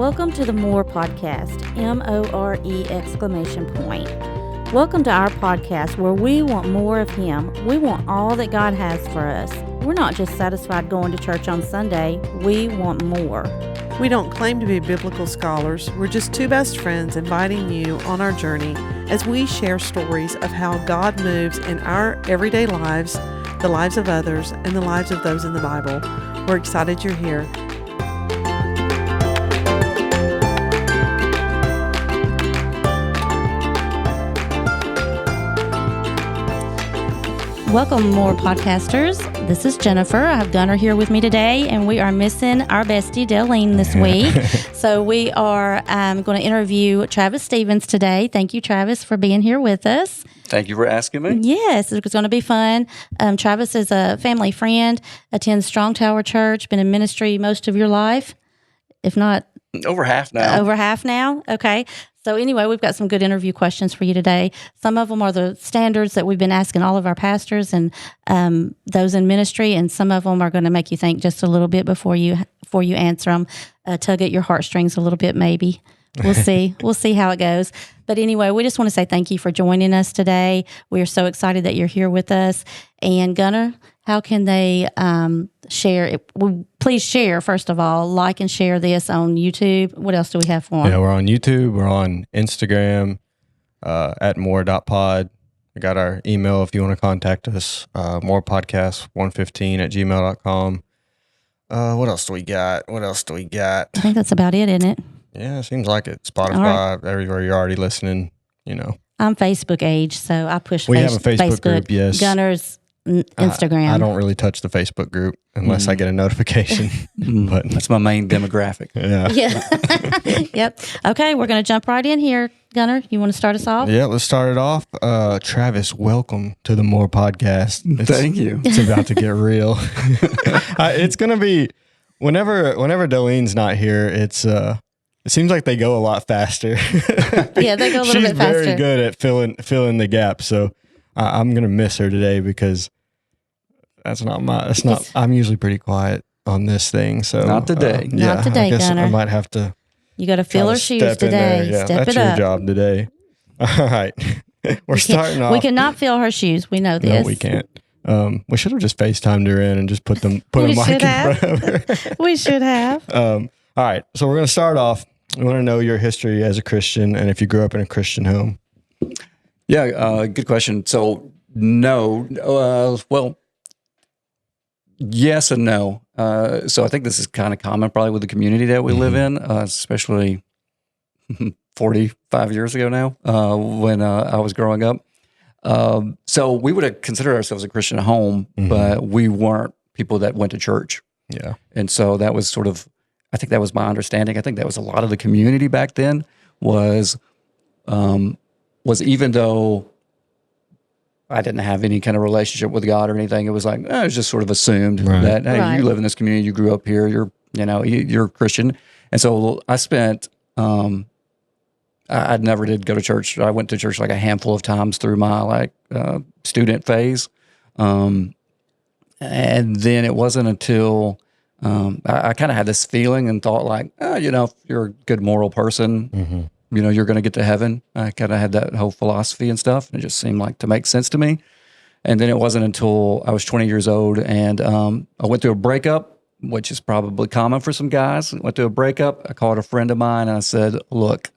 Welcome to the More Podcast, M-O-R-E exclamation point. Welcome to our podcast where we want more of Him. We want all that God has for us. We're not just satisfied going to church on Sunday. We want more. We don't claim to be biblical scholars. We're just two best friends inviting you on our journey as we share stories of how God moves in our everyday lives, the lives of others, and the lives of those in the Bible. We're excited you're here. Welcome, More Podcasters. This is Jennifer. I have Gunnar here with me today, and we are missing our bestie, Delene, this week. So we are going to interview Travis Stevens today. Thank you, Travis, for being here with us. Thank you for asking me. Yes, it's going to be fun. Travis is a family friend, attends Strong Tower Church, been in ministry most of your life, if not... Over half now. Over half now? Okay. So anyway, we've got some good interview questions for you today. Some of them are the standards that we've been asking all of our pastors and those in ministry, and some of them are going to make you think just a little bit before you answer them, tug at your heartstrings a little bit maybe. We'll see. We'll see how it goes. But anyway, we just want to say thank you for joining us today. We are so excited that you're here with us. And Gunnar, how can they share it? Well, please share, first of all, like and share this on YouTube. What else do we have for them? Yeah, we're on YouTube. We're on Instagram at more.pod. We got our email if you want to contact us, morepodcast115@gmail.com. What else do we got? I think that's about it, isn't it? Yeah, it seems like it. Spotify, right. Everywhere you're already listening, you know. I'm Facebook age, so I push We have a Facebook group, yes. Gunnar's Instagram. I don't really touch the Facebook group unless I get a notification. But that's my main demographic. Yeah. Yep. Okay, we're going to jump right in here. Gunnar, you want to start us off? Yeah, let's start it off. Travis, welcome to the More Podcast. Thank you. It's about to get real. It's going to be, whenever Dolene's not here, it seems like they go a lot faster. Yeah, they go a little bit faster. She's very good at filling the gap. So I'm going to miss her today because I'm usually pretty quiet on this thing. So not today. Not today, I guess Gunnar. I might have to. You got to fill her shoes today. Yeah, Step that's it your up. job today. All right. We're starting off. We cannot fill her shoes. We know this. No, we can't. We should have just FaceTimed her in and just put a mic in front of her. We should have. All right. So we're going to start off. We want to know your history as a Christian and if you grew up in a Christian home. Yeah, good question. So, no. Well, yes and no. So I think this is kind of common probably with the community that we live in, especially 45 years ago now when I was growing up. So we would have considered ourselves a Christian home, but we weren't people that went to church. Yeah. And so that was sort of, I think that was my understanding. I think that was a lot of the community back then was even though I didn't have any kind of relationship with God or anything, it was like, it was just sort of assumed that, hey, you live in this community, you grew up here, you're a Christian. And so I spent, I never did go to church. I went to church like a handful of times through my student phase. And then it wasn't until I kind of had this feeling and thought like, if you're a good moral person, you're going to get to heaven. I kind of had that whole philosophy and stuff. And it just seemed like to make sense to me. And then it wasn't until I was 20 years old and I went through a breakup, which is probably common for some guys. I went through a breakup. I called a friend of mine and I said, look,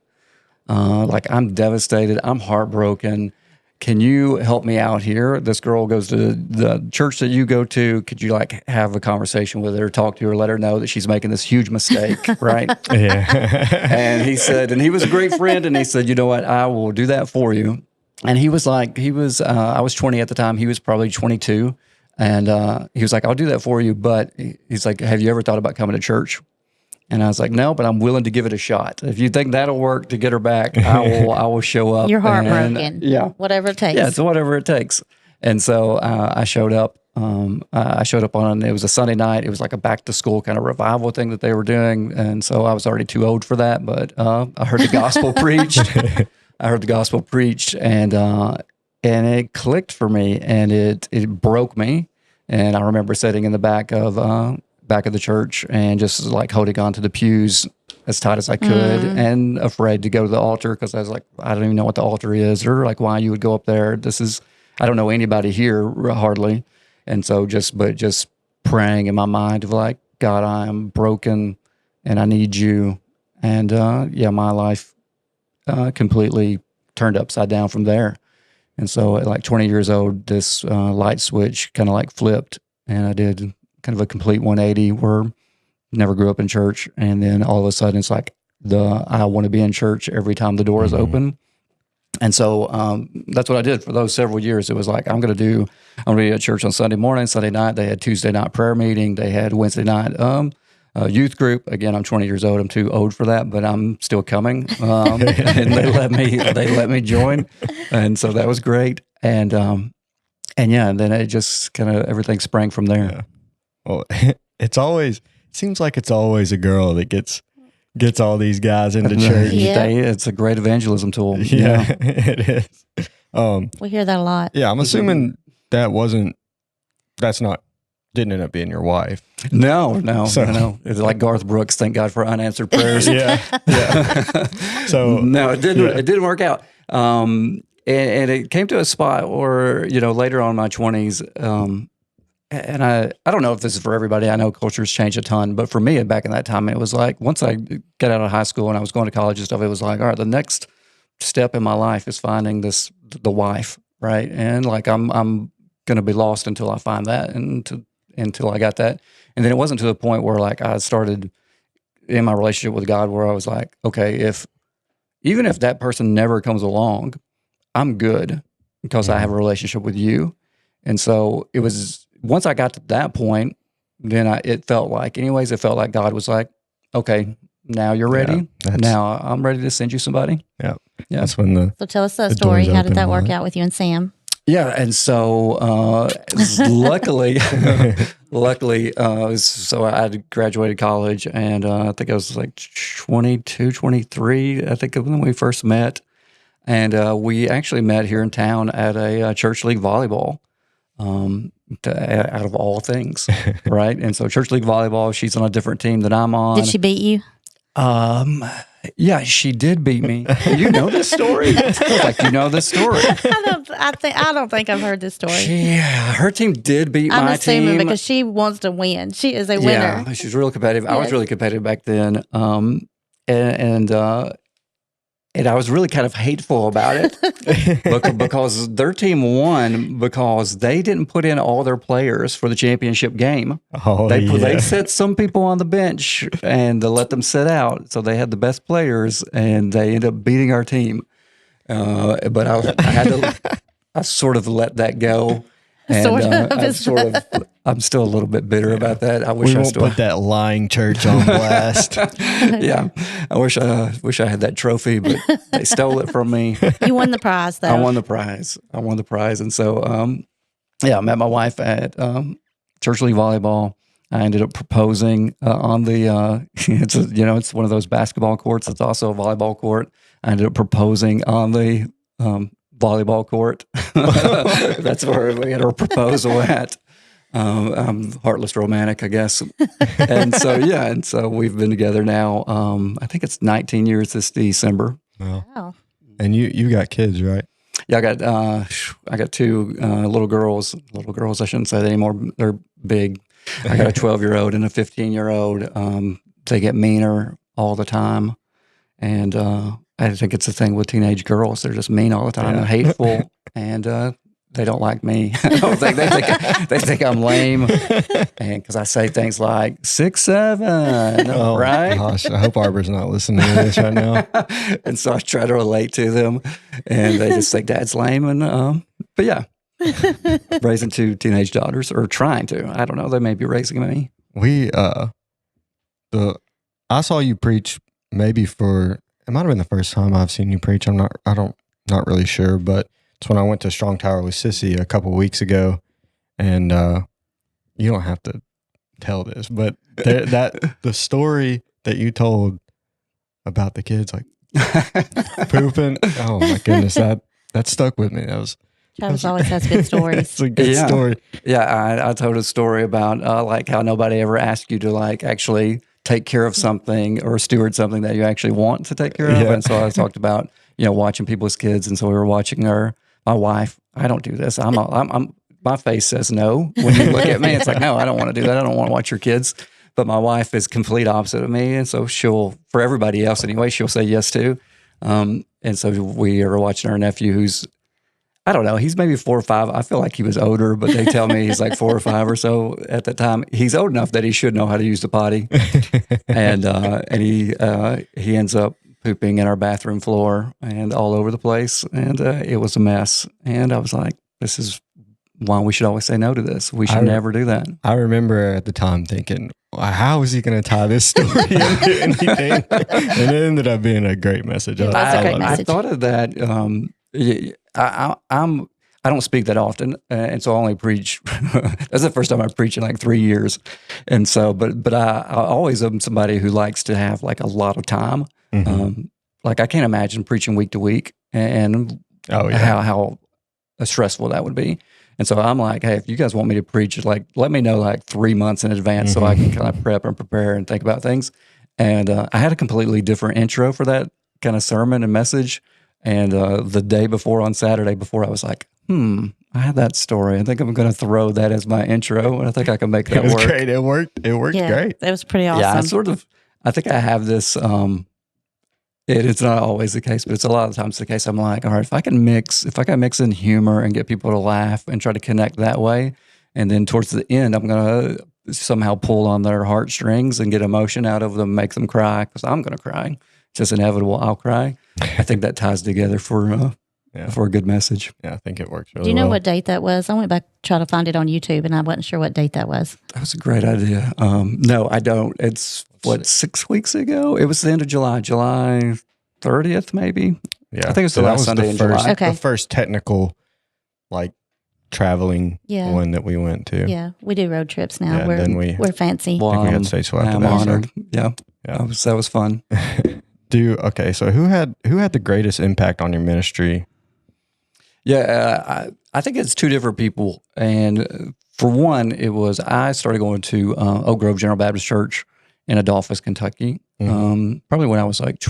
I'm devastated. I'm heartbroken. Can you help me out here? This girl goes to the church that you go to. Could you have a conversation with her, talk to her, let her know that she's making this huge mistake, right? Yeah. And he said, and he was a great friend, and he said, you know what, I will do that for you. And I was 20 at the time. He was probably 22. And he was like, I'll do that for you. But he's like, have you ever thought about coming to church? And I was like, no, but I'm willing to give it a shot. If you think that'll work to get her back, I will show up. You're heartbroken. Yeah. Whatever it takes. Yeah, it's whatever it takes. And so I showed up. It was a Sunday night. It was like a back to school kind of revival thing that they were doing. And so I was already too old for that, but I heard the gospel preached. And it clicked for me and it broke me. And I remember sitting in the back of the church and just like holding on to the pews as tight as I could, and afraid to go to the altar because I was like, I don't even know what the altar is, or like why you would go up there. I don't know anybody here hardly, and so just praying in my mind of like, God, I am broken, and I need you, and my life completely turned upside down from there. And so at like 20 years old, this light switch kind of like flipped, and I did kind of a complete 180 where never grew up in church. And then all of a sudden it's like I want to be in church every time the door is open. And so that's what I did for those several years. It was like, I'm going to be at church on Sunday morning, Sunday night. They had Tuesday night prayer meeting. They had Wednesday night youth group. Again, I'm 20 years old. I'm too old for that, but I'm still coming. And they let me join. And so that was great. And then it just kind of, everything sprang from there. Yeah. Well, it seems like it's always a girl that gets all these guys into church. Yeah. It's a great evangelism tool. Yeah, it is. We hear that a lot. Yeah, I'm assuming didn't end up being your wife. No. It's like Garth Brooks, thank God for unanswered prayers. Yeah. So no, it didn't work out. And it came to a spot where, later on in my 20s, and I don't know if this is for everybody. I know culture's changed a ton, but for me back in that time, it was like, once I got out of high school and I was going to college and stuff, it was like, all right, the next step in my life is finding the wife, right? And like, I'm going to be lost until I find that, and until I got that. And then it wasn't to the point where like I started in my relationship with God where I was like, okay, even if that person never comes along, I'm good because I have a relationship with you. And so it was, once I got to that point, then it felt like God was like, okay, now you're ready. Now I'm ready to send you somebody. Yeah. That's when So tell us that story. How did that work out with you and Sam? Yeah, and so luckily, so I had graduated college, and I think I was like 22, 23, I think, when we first met. And we actually met here in town at a church league volleyball, out of all things, right? And so church league volleyball, she's on a different team than I'm on. Did she beat you? Yeah, she did beat me. You know this story? Like, you know this story? I don't think I've heard this story. Her team did beat my team. I'm assuming because she wants to win. She is a winner. Yeah, she's real competitive. Yes. I was really competitive back then. And I was really kind of hateful about it because their team won because they didn't put in all their players for the championship game. They set some people on the bench and let them sit out. So they had the best players and they ended up beating our team. But I sort of let that go. And, I'm still a little bit bitter about that. I wish we won't I still put that lying church on blast. Yeah, I wish I had that trophy, but they stole it from me. You won the prize, though. I won the prize, and so I met my wife at church league volleyball. I ended up proposing on the it's one of those basketball courts. It's also a volleyball court. I ended up proposing on the volleyball court. That's where we had our proposal at. I'm heartless romantic, I guess. And so we've been together now. I think it's 19 years this December. Wow. And you got kids, right? Yeah, I got two little girls. Little girls, I shouldn't say that anymore. They're big. I got a 12-year-old and a 15-year-old. They get meaner all the time, and I think it's the thing with teenage girls. They're just mean all the time. They're hateful, and they don't like me. I don't think they think I'm lame, and because I say things like 6'7", right? Gosh, I hope Arbor's not listening to this right now. And so I try to relate to them, and they just think Dad's lame. And but yeah, raising two teenage daughters, or trying to. I don't know. They may be raising me. I saw you preach maybe it might have been the first time I've seen you preach. I'm not really sure, but it's when I went to Strong Tower with Sissy a couple of weeks ago, and you don't have to tell this, but the story that you told about the kids like pooping. Oh my goodness, that stuck with me. Travis always has good stories. It's a good story. Yeah, I told a story about like how nobody ever asked you to like actually take care of something or steward something that you actually want to take care of. And so I talked about, watching people's kids. And so we were watching my wife. I don't do this. My face says no. When you look at me, it's like, no, I don't want to do that. I don't want to watch your kids. But my wife is complete opposite of me. And so for everybody else anyway, she'll say yes to. And so we are watching our nephew who's, I don't know, he's maybe 4 or 5. I feel like he was older, but they tell me he's like 4 or 5 or so at the time. He's old enough that he should know how to use the potty. And he ends up pooping in our bathroom floor and all over the place. And it was a mess. And I was like, this is why we should always say no to this. We should never do that. I remember at the time thinking, how is he going to tie this story into anything? And it ended up being a great message. I thought of that. I don't speak that often, and so I only preach. That's the first time I preach in like 3 years, and so, but I always am somebody who likes to have like a lot of time. Like I can't imagine preaching week to week, and how stressful that would be. And so I'm like, hey, if you guys want me to preach, like let me know like 3 months in advance so I can kind of prep and prepare and think about things. And I had a completely different intro for that kind of sermon and message. And the day before, on Saturday before, I was like, I had that story. I think I'm going to throw that as my intro, and I think I can make that work. Great. It worked. It worked great. That was pretty awesome. Yeah, I think I have this. It's not always the case, but it's a lot of times the case. I'm like, all right, if I can mix in humor and get people to laugh and try to connect that way, and then towards the end, I'm going to somehow pull on their heartstrings and get emotion out of them, make them cry, because I'm going to cry. It's just inevitable. I'll cry. I think that ties together for a good message. Yeah, I think it works really well. Do you know what date that was? I went back to try to find it on YouTube, and I wasn't sure what date that was. That was a great idea. No, I don't. It's 6 weeks ago? It was the end of July 30th, maybe. Yeah, I think it was the last Sunday in July. Okay. The first technical, like traveling one that we went to. Yeah, we do road trips now. Yeah, we're fancy. I think we had stage after I'm that. honored. Yeah. That was fun. So who had the greatest impact on your ministry? Yeah, I think it's 2 different people. And for one, I started going to Oak Grove General Baptist Church in Adolphus, Kentucky, probably when I was like,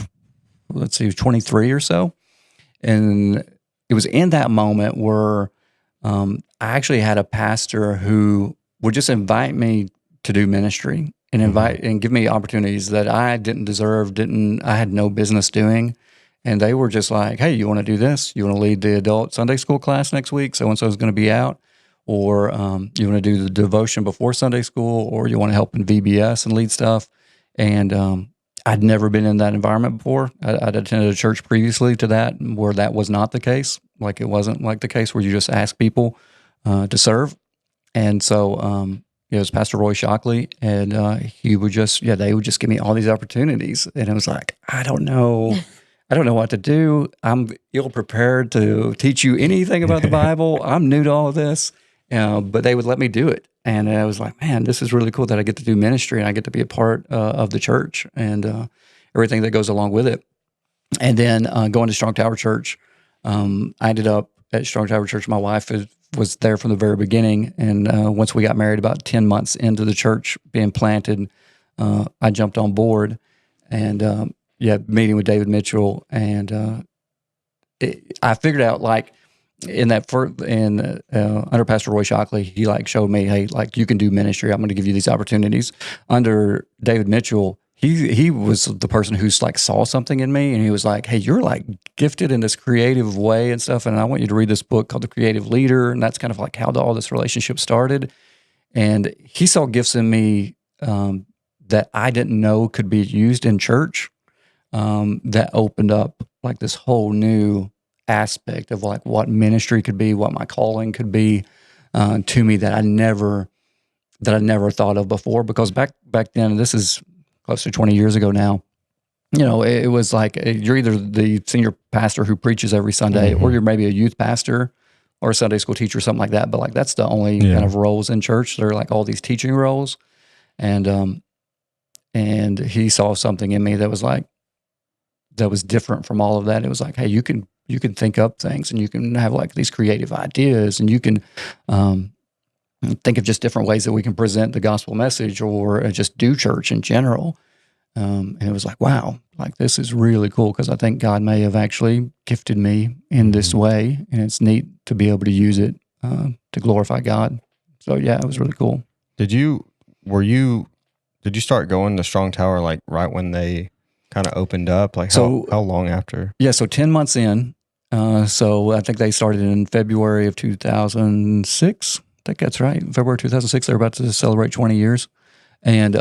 23 or so. And it was in that moment where I actually had a pastor who would just invite me to do ministry and and give me opportunities that I didn't deserve, I had no business doing. And they were just like, hey, you want to do this? You want to lead the adult Sunday school class next week? So-and-so is going to be out. Or you want to do the devotion before Sunday school, or you want to help in VBS and lead stuff. And I'd never been in that environment before. I'd attended a church previously to that where that was not the case. Like it wasn't like the case where you just ask people to serve. And so it was Pastor Roy Shockley, and he would they would just give me all these opportunities. And it was like, I don't know what to do. I'm ill prepared to teach you anything about the Bible. I'm new to all of this. But they would let me do it. And I was like, man, this is really cool that I get to do ministry and I get to be a part of the church and everything that goes along with it. And then going to Strong Tower Church, I ended up at Strong Tower Church. My wife was there from the very beginning. And once we got married, about 10 months into the church being planted, I jumped on board and meeting with David Mitchell. And I figured out like, under Pastor Roy Shockley, he like showed me, hey, like you can do ministry. I'm going to give you these opportunities. Under David Mitchell, he was the person who's like saw something in me, and he was like, hey, you're like gifted in this creative way and stuff, and I want you to read this book called The Creative Leader, and that's kind of like how all this relationship started. And he saw gifts in me that I didn't know could be used in church, that opened up like this whole new aspect of like what ministry could be, what my calling could be to me that I never thought of before. Because back then, this is close to 20 years ago now, it was like you're either the senior pastor who preaches every Sunday, or you're maybe a youth pastor or a Sunday school teacher, something like that. But like that's the only kind of roles in church. There are like all these teaching roles, and he saw something in me that was different from all of that. It was like, hey, you can think up things, and you can have like these creative ideas, and you can think of just different ways that we can present the gospel message or just do church in general. And it was like, wow, like this is really cool because I think God may have actually gifted me in this way, and it's neat to be able to use it to glorify God. So yeah, it was really cool. Did you start going to Strong Tower like right when they kind of opened up? Like how long after? Yeah, so 10 months in. So I think they started in February of 2006. I think that's right. February 2006. They're about to celebrate 20 years. And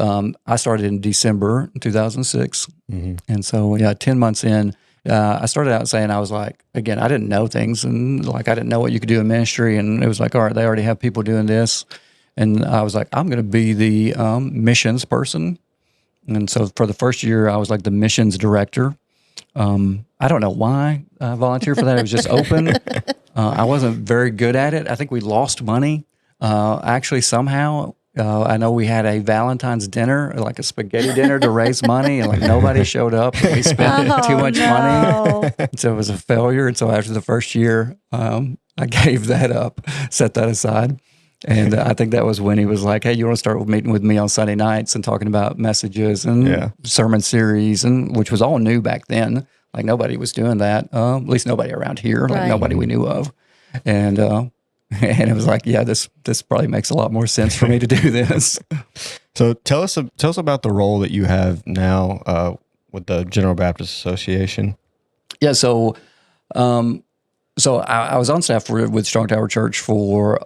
I started in December 2006. Mm-hmm. And so, 10 months in, I started out saying, I was like, again, I didn't know things. And like, I didn't know what you could do in ministry. And it was like, all right, they already have people doing this. And I was like, I'm going to be the missions person. And so for the first year, I was like the missions director. I don't know why I volunteered for that. It was just open. I wasn't very good at it. I think we lost money. Actually, somehow, I know we had a Valentine's dinner, like a spaghetti dinner to raise money, and like nobody showed up. We spent too much money. So it was a failure. And so after the first year, I gave that up, set that aside. And I think that was when he was like, hey, you want to start meeting with me on Sunday nights and talking about messages and sermon series, and which was all new back then. Like nobody was doing that, at least nobody around here, like nobody we knew of. And it was like, yeah, this probably makes a lot more sense for me to do this. So tell us about the role that you have now with the General Baptist Association. Yeah, so I was on staff with Strong Tower Church for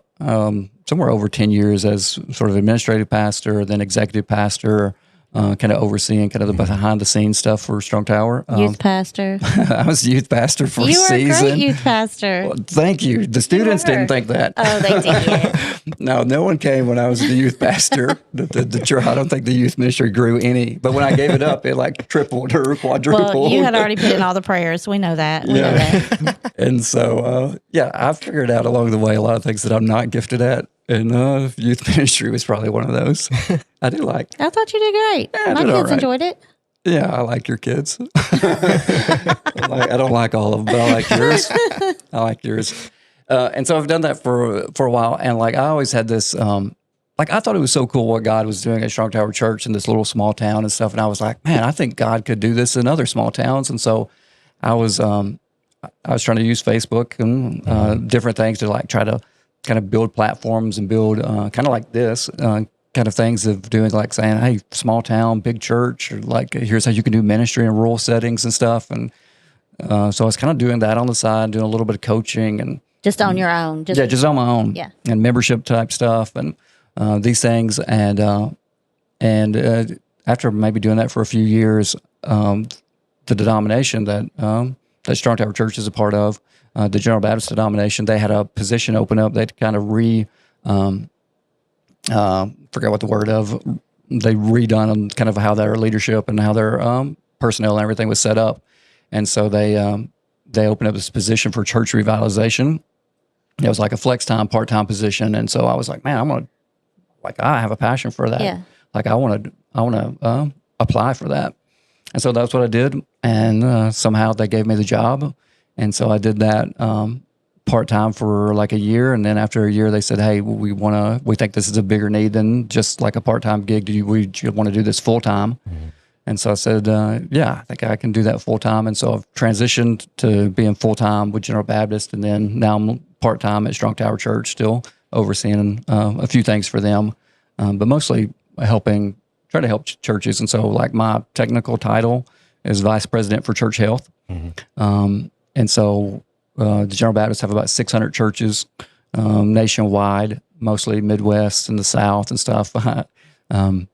somewhere over 10 years as sort of administrative pastor, then executive pastor, kind of overseeing kind of the behind the scenes stuff for Strong Tower. Youth pastor. I was youth pastor for a season. You were a great youth pastor. Well, thank you. The students didn't think that. Oh, they did. No one came when I was the youth pastor. I don't think the youth ministry grew any. But when I gave it up, it like tripled or quadrupled. Well, you had already put in all the prayers. We know that. We know that. And so, I figured out along the way a lot of things that I'm not gifted at. And youth ministry was probably one of those. I thought you did great. Yeah, my kids enjoyed it. Yeah, I like your kids. I don't like all of them, but I like yours. And so I've done that for a while. And like I always had this, I thought it was so cool what God was doing at Strong Tower Church in this little small town and stuff. And I was like, man, I think God could do this in other small towns. And so I was trying to use Facebook and different things to like try to kind of build platforms and build kind of like this kind of things of doing like saying, hey, small town, big church, or like here's how you can do ministry in rural settings and stuff. And so I was kind of doing that on the side, doing a little bit of coaching and just on your own. Just on my own. Yeah. And membership type stuff and these things. And after maybe doing that for a few years, the denomination that Strong Tower Church is a part of, the General Baptist denomination, they had a position open up. They'd kind of forgot what the word of, they redone on kind of how their leadership and how their personnel and everything was set up. And so they opened up this position for church revitalization. It was like a flex time, part-time position. And so I was like, man, I have a passion for that. Yeah. Like I want to apply for that. And so that's what I did. And somehow they gave me the job. And so I did that part-time for like a year. And then after a year, they said, hey, we think this is a bigger need than just like a part-time gig. Do you want to do this full-time? Mm-hmm. And so I said, I think I can do that full-time. And so I've transitioned to being full-time with General Baptist. And then now I'm part-time at Strong Tower Church, still overseeing a few things for them, but mostly trying to help churches. And so like my technical title is Vice President for Church Health. Mm-hmm. And so the General Baptists have about 600 churches nationwide, mostly Midwest and the South and stuff. Do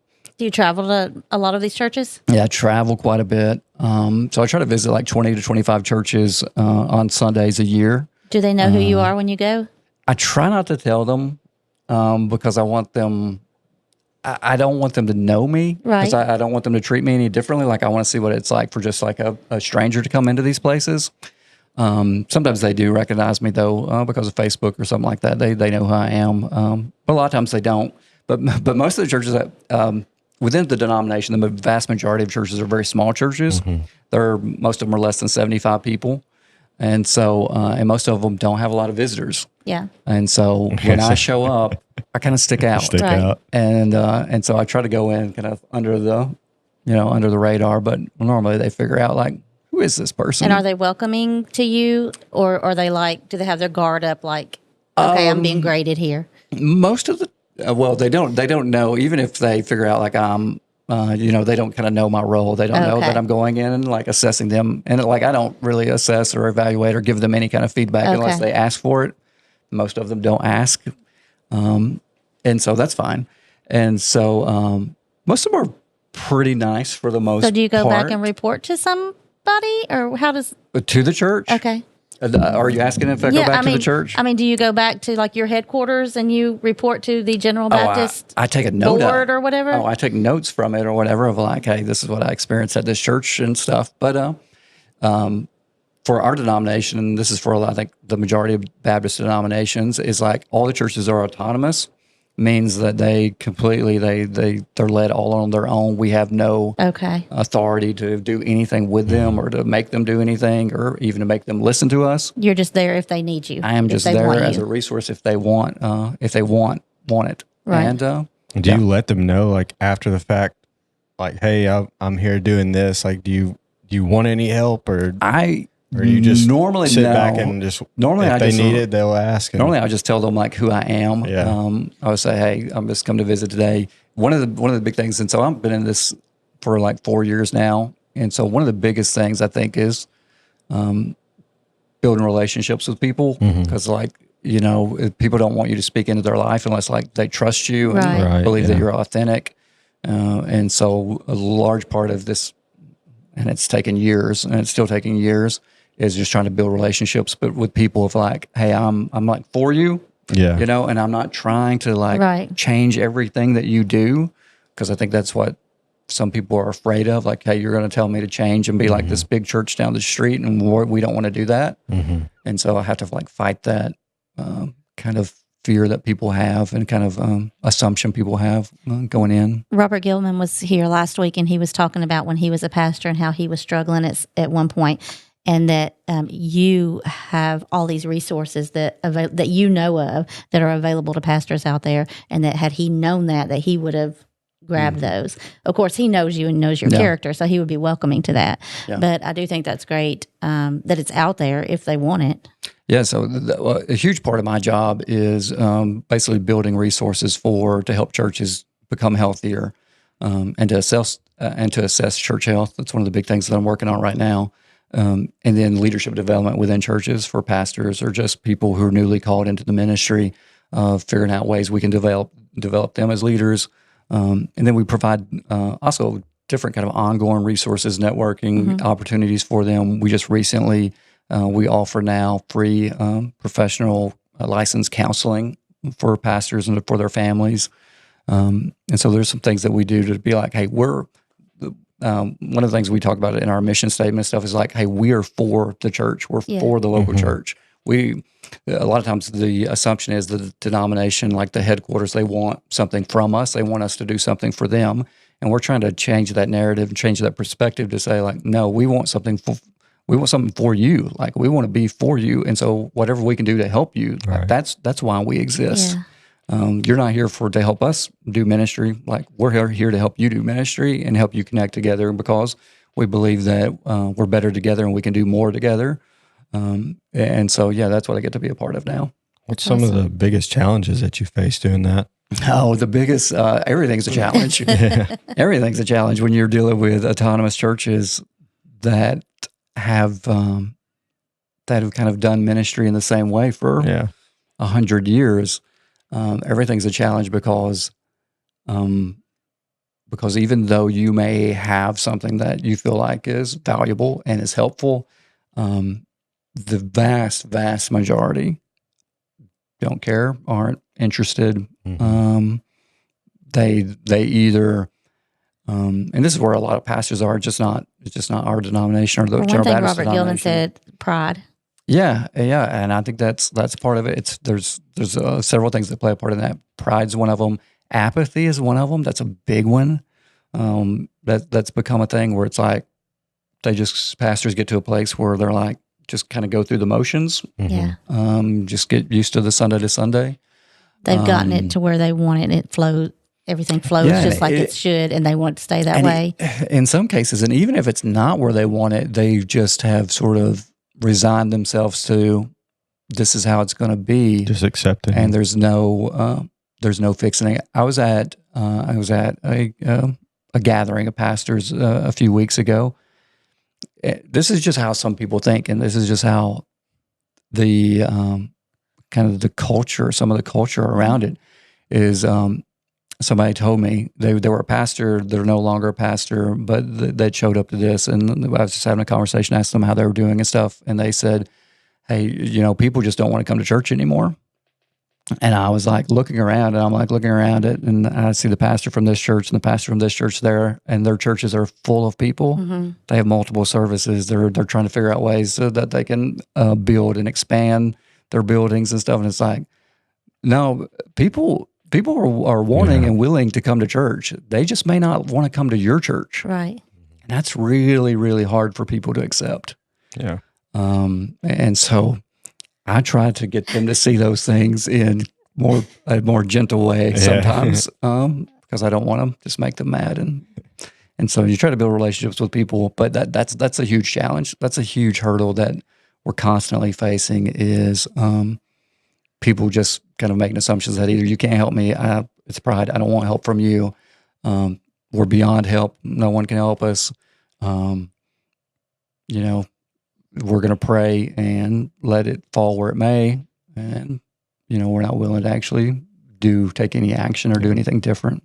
you travel to a lot of these churches? Yeah, I travel quite a bit. So I try to visit like 20 to 25 churches on Sundays a year. Do they know who you are when you go? I try not to tell them because I want them... I don't want them to know me because I don't want them to treat me any differently. Like I want to see what it's like for just like a stranger to come into these places. Sometimes they do recognize me though because of Facebook or something like that. They know who I am. But a lot of times they don't. But most of the churches that within the denomination, the vast majority of churches are very small churches. Mm-hmm. Most of them are less than 75 people. And so, and most of them don't have a lot of visitors. Yeah. And so when I show up, I kind of stick out. And so I try to go in kind of under the radar, but normally they figure out like, who is this person? And are they welcoming to you, or are they like, do they have their guard up like, okay, I'm being graded here? Most of the, they don't know, even if they figure out like I'm, they don't kind of know my role. They don't know that I'm going in and like assessing them. And like, I don't really assess or evaluate or give them any kind of feedback unless they ask for it. Most of them don't ask. And so that's fine. And so most of them are pretty nice for the most part. So do you go back and report to somebody, or how does... To the church? Okay. Are you asking if I go back to the church? I mean, do you go back to like your headquarters and you report to the General Baptist I take a note board or whatever? I take notes from it or whatever of like, hey, this is what I experienced at this church and stuff. But for our denomination, and this is for I think the majority of Baptist denominations, is like all the churches are autonomous. Means that they completely they're led all on their own. We have no authority to do anything with them or to make them do anything or even to make them listen to us. You're just there if they need you. I am just there as a resource if they want it. Right. And do you let them know like after the fact, like, hey, I'm here doing this. Like, do you want any help or you just normally sit back and just if they need it, they'll ask. Normally, I just tell them like who I am. Yeah. I would say, hey, I'm just come to visit today. One of the big things, and so I've been in this for like 4 years now, and so one of the biggest things I think is building relationships with people because like people don't want you to speak into their life unless like they trust you and believe that you're authentic, and so a large part of this, and it's taken years, and it's still taking years, is just trying to build relationships, but with people of like, hey, I'm like for you, and I'm not trying to like change everything that you do, because I think that's what some people are afraid of. Like, hey, you're going to tell me to change and be like this big church down the street, and we don't want to do that. And so I have to like fight that kind of fear that people have and kind of assumption people have going in. Robert Gilman was here last week, and he was talking about when he was a pastor and how he was struggling at one point, and that you have all these resources that you know of that are available to pastors out there, and that had he known that he would have grabbed those. Of course, he knows you and knows your character, so he would be welcoming to that. Yeah. But I do think that's great that it's out there if they want it. Yeah, so a huge part of my job is basically building resources to help churches become healthier and to assess church health. That's one of the big things that I'm working on right now. And then leadership development within churches for pastors or just people who are newly called into the ministry, figuring out ways we can develop them as leaders. And then we provide also different kind of ongoing resources, networking opportunities for them. We just recently, we offer now free professional licensed counseling for pastors and for their families. And so there's some things that we do to be like, hey, one of the things we talk about in our mission statement and stuff is like, hey, we are for the church. We're for the local church. A lot of times the assumption is the denomination, like the headquarters, they want something from us. They want us to do something for them. And we're trying to change that narrative and change that perspective to say like, no, we want something for you. Like we want to be for you. And so whatever we can do to help you, like, that's why we exist. Yeah. You're not here to help us do ministry. Like we're here to help you do ministry and help you connect together because we believe that we're better together and we can do more together. And so, that's what I get to be a part of now. What's some of the biggest challenges that you face doing that? Oh, the biggest, everything's a challenge. Everything's a challenge when you're dealing with autonomous churches that have kind of done ministry in the same way for 100 years. Everything's a challenge because even though you may have something that you feel like is valuable and is helpful, the vast, vast majority don't care, aren't interested. They either, and this is where a lot of pastors are. It's just not our denomination or the General Baptist Robert Gilman said, pride. Yeah, and I think that's part of it. There's several things that play a part in that. Pride's one of them. Apathy is one of them. That's a big one. That's become a thing where it's like pastors get to a place where they're like, just kind of go through the motions. Yeah. Just get used to the Sunday to Sunday. They've gotten it to where they want it. It flows. Everything flows just like it should, and they want it to stay that way. In some cases, and even if it's not where they want it, they just have sort of resigned themselves to this is how it's going to be. Just accept it. And there's no fixing it. I was at a gathering of pastors a few weeks ago. This is just how some people think, and this is just how the kind of the culture, some of the culture around it is. Somebody told me they were a pastor. They're no longer a pastor, but they showed up to this, and I was just having a conversation, asked them how they were doing and stuff, and they said, "Hey, people just don't want to come to church anymore." And I was like looking around, and I'm like looking around it, and I see the pastor from this church and the pastor from this church there, and their churches are full of people. Mm-hmm. They have multiple services. They're trying to figure out ways so that they can build and expand their buildings and stuff. And it's like, no, people are wanting and willing to come to church. They just may not want to come to your church. Right. And that's really, really hard for people to accept. Yeah. And so I try to get them to see those things in a more gentle way sometimes, because I don't want to just make them mad. And so you try to build relationships with people, but that's a huge challenge. That's a huge hurdle that we're constantly facing is people just kind of making assumptions that either you can't help me, it's pride, I don't want help from you, we're beyond help, no one can help us, we're going to pray and let it fall where it may, and, we're not willing to actually take any action or do anything different.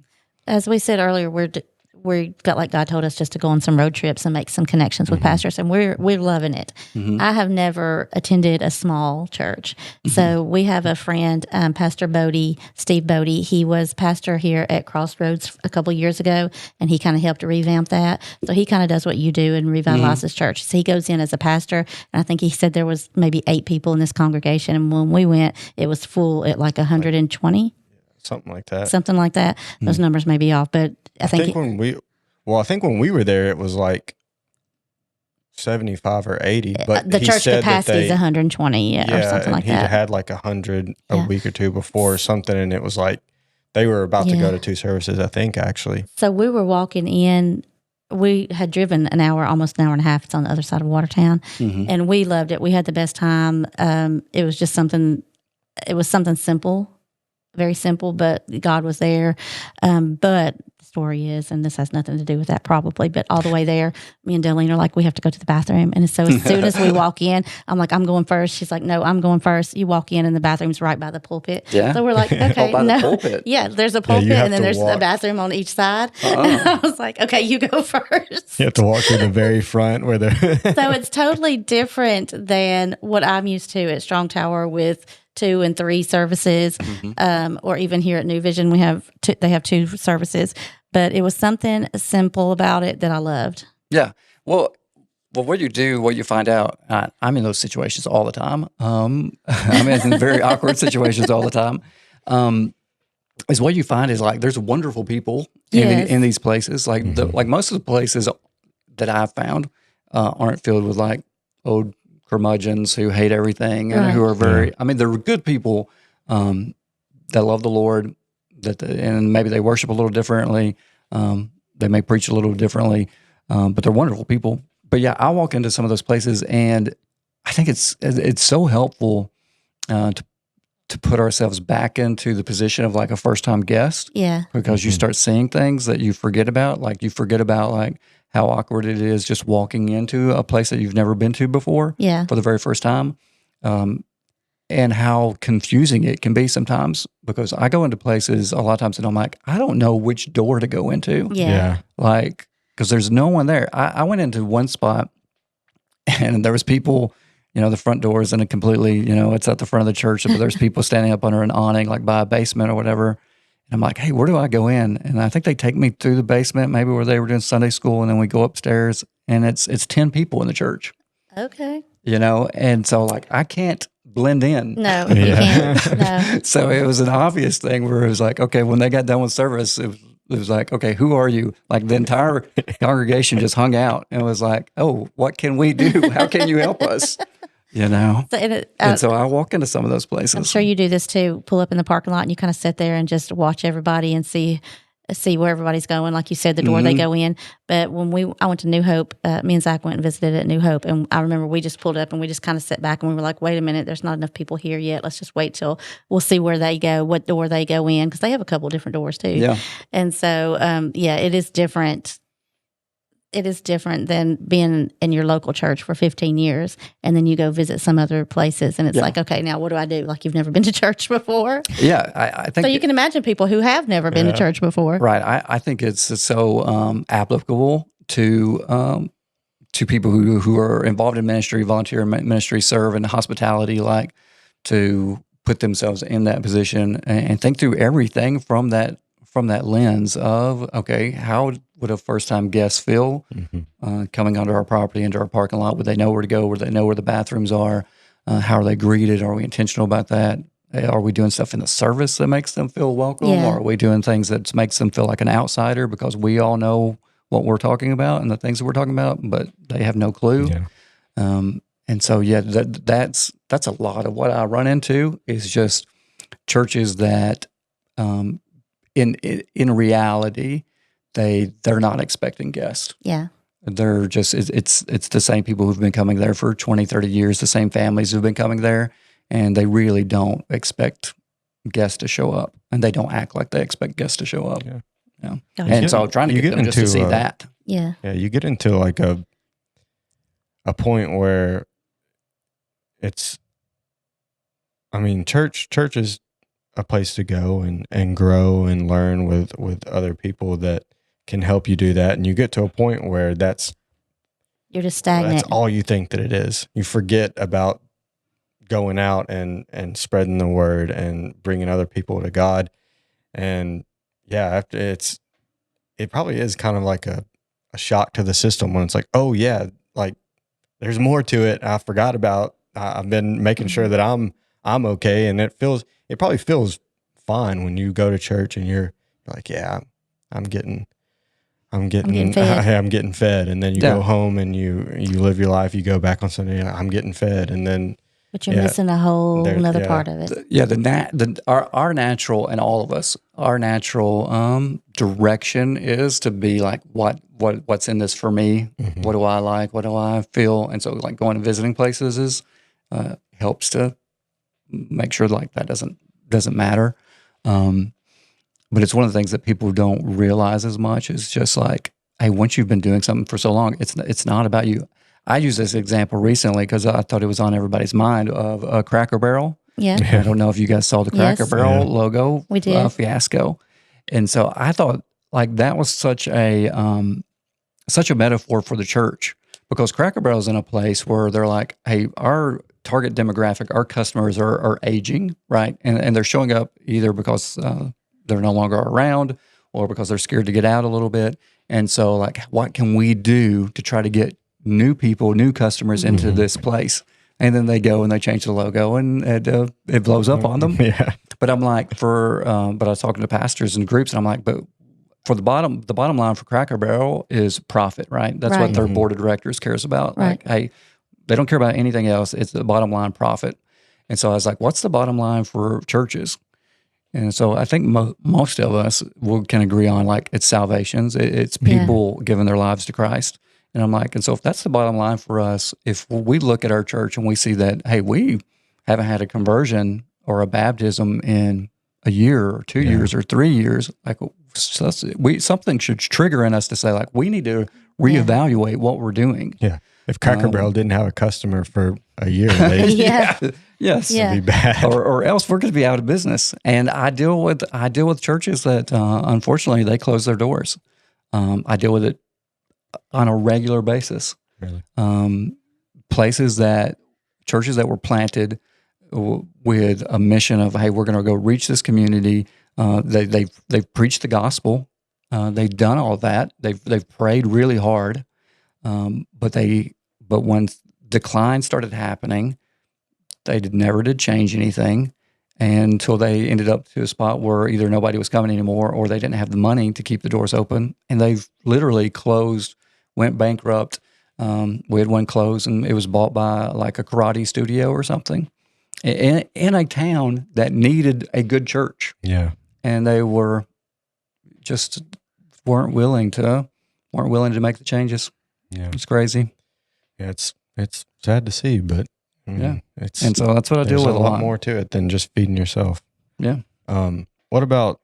As we said earlier, we felt like God told us just to go on some road trips and make some connections with pastors, and we're loving it. Mm-hmm. I have never attended a small church. Mm-hmm. So we have a friend, Pastor Bodie, Steve Bodie. He was pastor here at Crossroads a couple of years ago, and he kind of helped revamp that. So he kind of does what you do and revitalizes church. So he goes in as a pastor, and I think he said there was maybe 8 people in this congregation, and when we went, it was full at like 120. Something like that. Those numbers may be off, but I think when we were there, it was like 75 or 80. But the church capacity is 120, or something like that. He had like 100 a week or two before or something, and it was like they were about to go to 2 services, I think, actually. So we were walking in. We had driven almost an hour and a half. It's on the other side of Watertown, and we loved it. We had the best time. It was just something. It was something simple. Very simple, but God was there. But the story is, and this has nothing to do with that probably, but all the way there, me and Delene are like, we have to go to the bathroom. And so as soon as we walk in, I'm like, I'm going first. She's like, no, I'm going first. You walk in and the bathroom's right by the pulpit. Yeah. So we're like, okay, the pulpit. Yeah, there's a pulpit and then there's a bathroom on each side. And I was like, okay, you go first. You have to walk to the very front where So it's totally different than what I'm used to at Strong Tower with 2 and 3 services, or even here at New Vision, they have 2 services. But it was something simple about it that I loved. Yeah. Well, what you find out, I'm in those situations all the time. I'm in very awkward situations all the time. Is what you find is like there's wonderful people in these places. Like like most of the places that I've found aren't filled with like old curmudgeons who hate everything and who are very, they're good people that love the Lord, and maybe they worship a little differently. They may preach a little differently, but they're wonderful people. But yeah, I walk into some of those places, and I think it's so helpful to put ourselves back into the position of like a first-time guest. Yeah. Because you start seeing things that you forget about. Like you forget about like how awkward it is just walking into a place that you've never been to before for the very first time, and how confusing it can be sometimes, because I go into places a lot of times and I'm like, I don't know which door to go into. Yeah. Like, because there's no one there. I went into one spot and there was people, the front door is in a completely, it's at the front of the church, but there's people standing up under an awning, like by a basement or whatever. And I'm like, hey, where do I go in? And I think they take me through the basement, maybe where they were doing Sunday school, and then we go upstairs, and it's 10 people in the church. Okay. And so like I can't blend in. No, you can't. No. So it was an obvious thing where it was like, okay, when they got done with service, it was like, okay, who are you? Like the entire congregation just hung out and was like, oh, what can we do? How can you help us? You know? So And so I walk into some of those places. I'm sure you do this too. Pull up in the parking lot and you kind of sit there and just watch everybody and see where everybody's going. Like you said, the door they go in. But when I went to New Hope, me and Zach went and visited at New Hope, and I remember we just pulled up and we just kind of sat back and we were like, wait a minute, there's not enough people here yet. Let's just wait till we'll see where they go, what door they go in, because they have a couple of different doors too. Yeah. And so, it is different. It is different than being in your local church for 15 years and then you go visit some other places and it's like, okay, now what do I do? Like you've never been to church before. Yeah, I think so. You can imagine people who have never been to church before. Right. I think it's so applicable to people who are involved in ministry, volunteer ministry, serve in hospitality, like to put themselves in that position and think through everything from that lens of, okay, how would a first-time guest feel coming onto our property, into our parking lot? Would they know where to go? Would they know where the bathrooms are? How are they greeted? Are we intentional about that? Are we doing stuff in the service that makes them feel welcome? Yeah. Or are we doing things that makes them feel like an outsider because we all know what we're talking about and the things that we're talking about, but they have no clue? Yeah. And so, that's a lot of what I run into is just churches that in reality, they're not expecting guests. Yeah. They're just, it's the same people who've been coming there for 20, 30 years, the same families who've been coming there, and they really don't expect guests to show up, and they don't act like they expect guests to show up. Yeah. Yeah. Gotcha. And so I'm trying to get them just to see that. Yeah. Yeah, you get into like a point where church is a place to go and grow and learn with other people that can help you do that. And you get to a point where you're just stagnant. That's all you think that it is. You forget about going out and spreading the word and bringing other people to God. And yeah, it probably is kind of like a shock to the system when it's like, oh yeah, like there's more to it. I forgot about, I've been making sure that I'm okay. And it probably feels fine when you go to church and you're like, yeah, I'm getting fed. I'm getting fed. And then you go home and you live your life. You go back on Sunday, I'm getting fed. And then, but you're missing a whole another part of it. Our natural, and all of us, our natural direction is to be like, what's in this for me? Mm-hmm. What do I like? What do I feel? And so like going and visiting places helps to make sure like that doesn't matter. But it's one of the things that people don't realize as much is just like, hey, once you've been doing something for so long, it's not about you. I used this example recently because I thought it was on everybody's mind of a Cracker Barrel. Yeah. I don't know if you guys saw the Cracker Barrel logo. We did. Fiasco. And so I thought like that was such a metaphor for the church, because Cracker Barrel is in a place where they're like, hey, our target demographic, our customers are aging, right? And they're showing up either because they're no longer around or because they're scared to get out a little bit. And so like, what can we do to try to get new people, new customers into this place? And then they go and they change the logo and it blows up on them. Yeah. But I'm like, but I was talking to pastors and groups and I'm like, but for the bottom line for Cracker Barrel is profit, right? That's what their board of directors cares about. Right. Like, hey, they don't care about anything else. It's the bottom line profit. And so I was like, what's the bottom line for churches? And so I think most of us can agree on like it's salvations. It's people giving their lives to Christ. And I'm like, and so if that's the bottom line for us, if we look at our church and we see that, hey, we haven't had a conversion or a baptism in a year or 2 years or 3 years, like something should trigger in us to say like, we need to reevaluate what we're doing. Yeah. If Cracker Barrel didn't have a customer for a year, yes, it'd be bad. Or else we're going to be out of business. And I deal with churches that unfortunately they close their doors. I deal with it on a regular basis. Really? Churches that were planted with a mission of, hey, we're going to go reach this community. They've preached the gospel. They've done all that. They've prayed really hard. But when decline started happening, they never did change anything until they ended up to a spot where either nobody was coming anymore or they didn't have the money to keep the doors open. And they've literally closed, went bankrupt, We had one close, and it was bought by like a karate studio or something in a town that needed a good church. Yeah. And they were just weren't willing to make the changes. Yeah. It's crazy. Yeah, it's sad to see, but Yeah. it's And so that's what I deal with a lot more to it than just feeding yourself. Yeah. What about,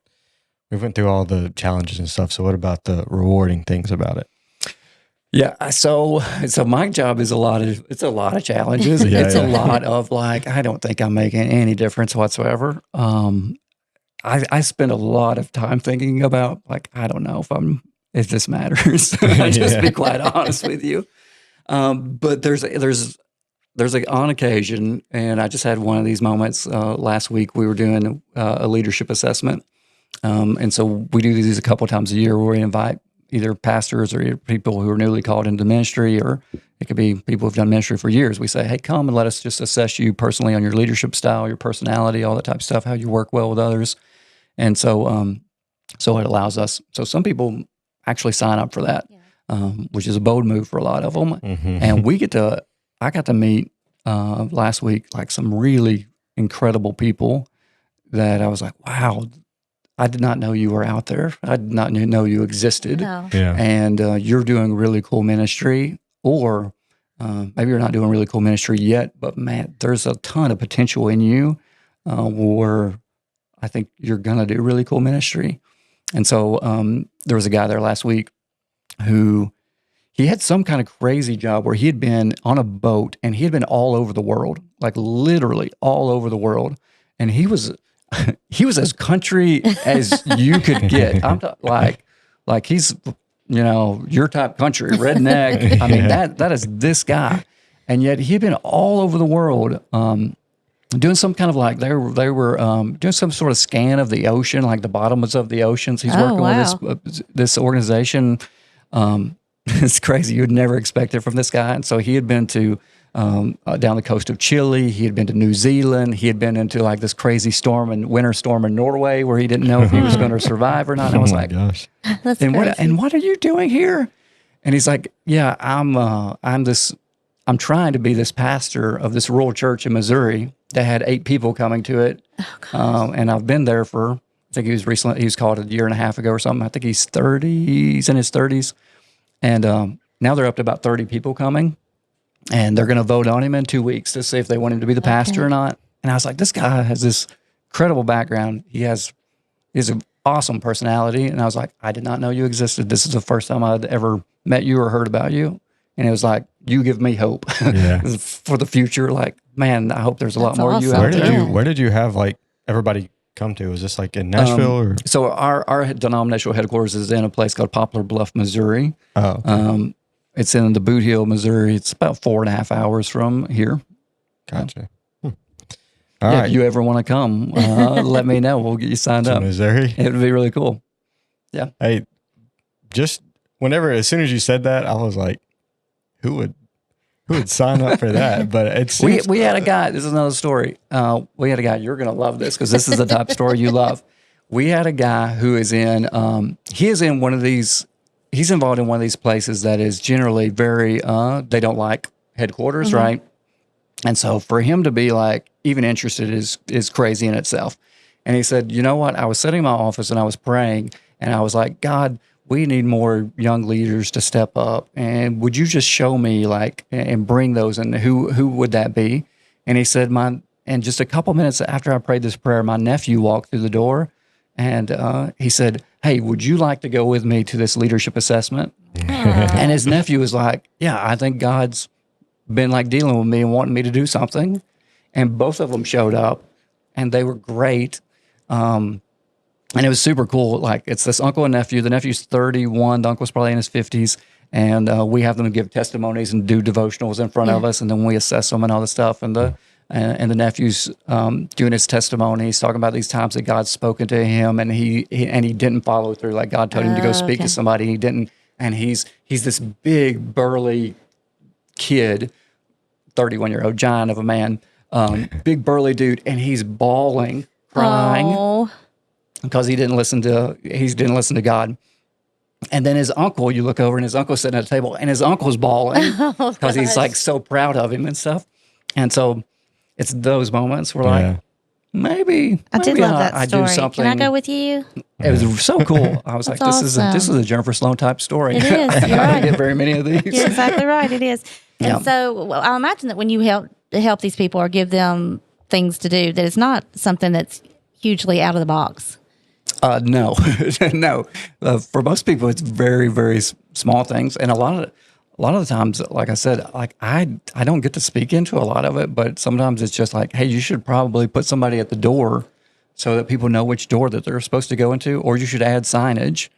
we went through all the challenges and stuff, so what about the rewarding things about it? Yeah. So my job is a lot of challenges. Yeah, It's yeah. a lot of like, I don't think I'm making any difference whatsoever. I spend a lot of time thinking about like, I don't know if this matters. Just be quite honest with you. But there's like on occasion, and I just had one of these moments last week. We were doing a leadership assessment. And so we do these a couple of times a year where we invite either pastors or people who are newly called into ministry, or it could be people who've done ministry for years. We say, hey, come and let us just assess you personally on your leadership style, your personality, all that type of stuff, how you work well with others. And so so it allows us. So some people actually sign up for that, which is a bold move for a lot of them. Mm-hmm. And I got to meet last week like some really incredible people that I was like, wow, I did not know you were out there. I did not know you existed. No. Yeah. And you're doing really cool ministry, or maybe you're not doing really cool ministry yet, but man, there's a ton of potential in you where I think you're going to do really cool ministry. And so there was a guy there last week who he had some kind of crazy job where he had been on a boat and he had been all over the world, like literally all over the world. And he was as country as you could get. I'm like he's, your type country, redneck. I mean, that is this guy. And yet he had been all over the world, doing some kind of like, they were doing some sort of scan of the ocean, like the bottoms of the oceans. He's working with this organization. It's crazy. You'd never expect it from this guy. And so he had been to down the coast of Chile. He had been to New Zealand. He had been into like this crazy winter storm in Norway where he didn't know if he was going to survive or not. And I was like, gosh. That's and crazy. what are you doing here? And he's like, yeah, I'm trying to be this pastor of this rural church in Missouri that had 8 people coming to it. And I've been there for, I think he was called a year and a half ago or something. I think he's in his 30s. And now they're up to about 30 people coming. And they're going to vote on him in 2 weeks to see if they want him to be the pastor or not. And I was like, this guy has this incredible background. He has an awesome personality. And I was like, I did not know you existed. This is the first time I'd ever met you or heard about you. And it was like, you give me hope for the future. Like, man, I hope there's a lot more of you out there. Where did you have like everybody come to? Was this like in Nashville or? So our denominational headquarters is in a place called Poplar Bluff, Missouri. Oh, okay. It's in the Boot Hill, Missouri. It's about 4.5 hours from here. Gotcha. All right. right. If you ever want to come, let me know. We'll get you signed up. Missouri. It would be really cool. Yeah. Hey, just as soon as you said that, I was like, who would sign up for that? But it's we had a guy. This is another story. We had a guy. You're going to love this because this is the type of story you love. We had a guy who is in. He is in one of these. He's involved in one of these places that is generally very. They don't like headquarters, right? And so for him to be like even interested is crazy in itself. And he said, you know what? I was sitting in my office and I was praying, and I was like, God, we need more young leaders to step up. And would you just show me like, and bring those in? Who would that be? And he said, and just a couple minutes after I prayed this prayer, my nephew walked through the door and he said, hey, would you like to go with me to this leadership assessment? And his nephew was like, yeah, I think God's been like dealing with me and wanting me to do something. And both of them showed up and they were great. And it was super cool. Like, it's this uncle and nephew. The nephew's 31. The uncle's probably in his 50s. And we have them give testimonies and do devotionals in front of us. And then we assess them and all this stuff. And the nephew's doing his testimony. He's talking about these times that God's spoken to him. And he didn't follow through. Like, God told him to go speak to somebody. He didn't. And he's this big, burly kid, 31-year-old giant of a man, big, burly dude. And he's bawling, crying. Oh. Because he didn't listen to God. And then his uncle, you look over and his uncle's sitting at a table and his uncle's bawling because he's like so proud of him and stuff. And so it's those moments where like, maybe I did love that story. I do something. Can I go with you? It was so cool. I was like, this is a Jennifer Sloan type story. It is. You're I right. don't get very many of these. You're exactly right. It is. And so I imagine that when you help these people or give them things to do, that it's not something that's hugely out of the box. No, no. For most people, it's very, very small things, and a lot of the times, like I said, like I don't get to speak into a lot of it, but sometimes it's just like, hey, you should probably put somebody at the door so that people know which door that they're supposed to go into, or you should add signage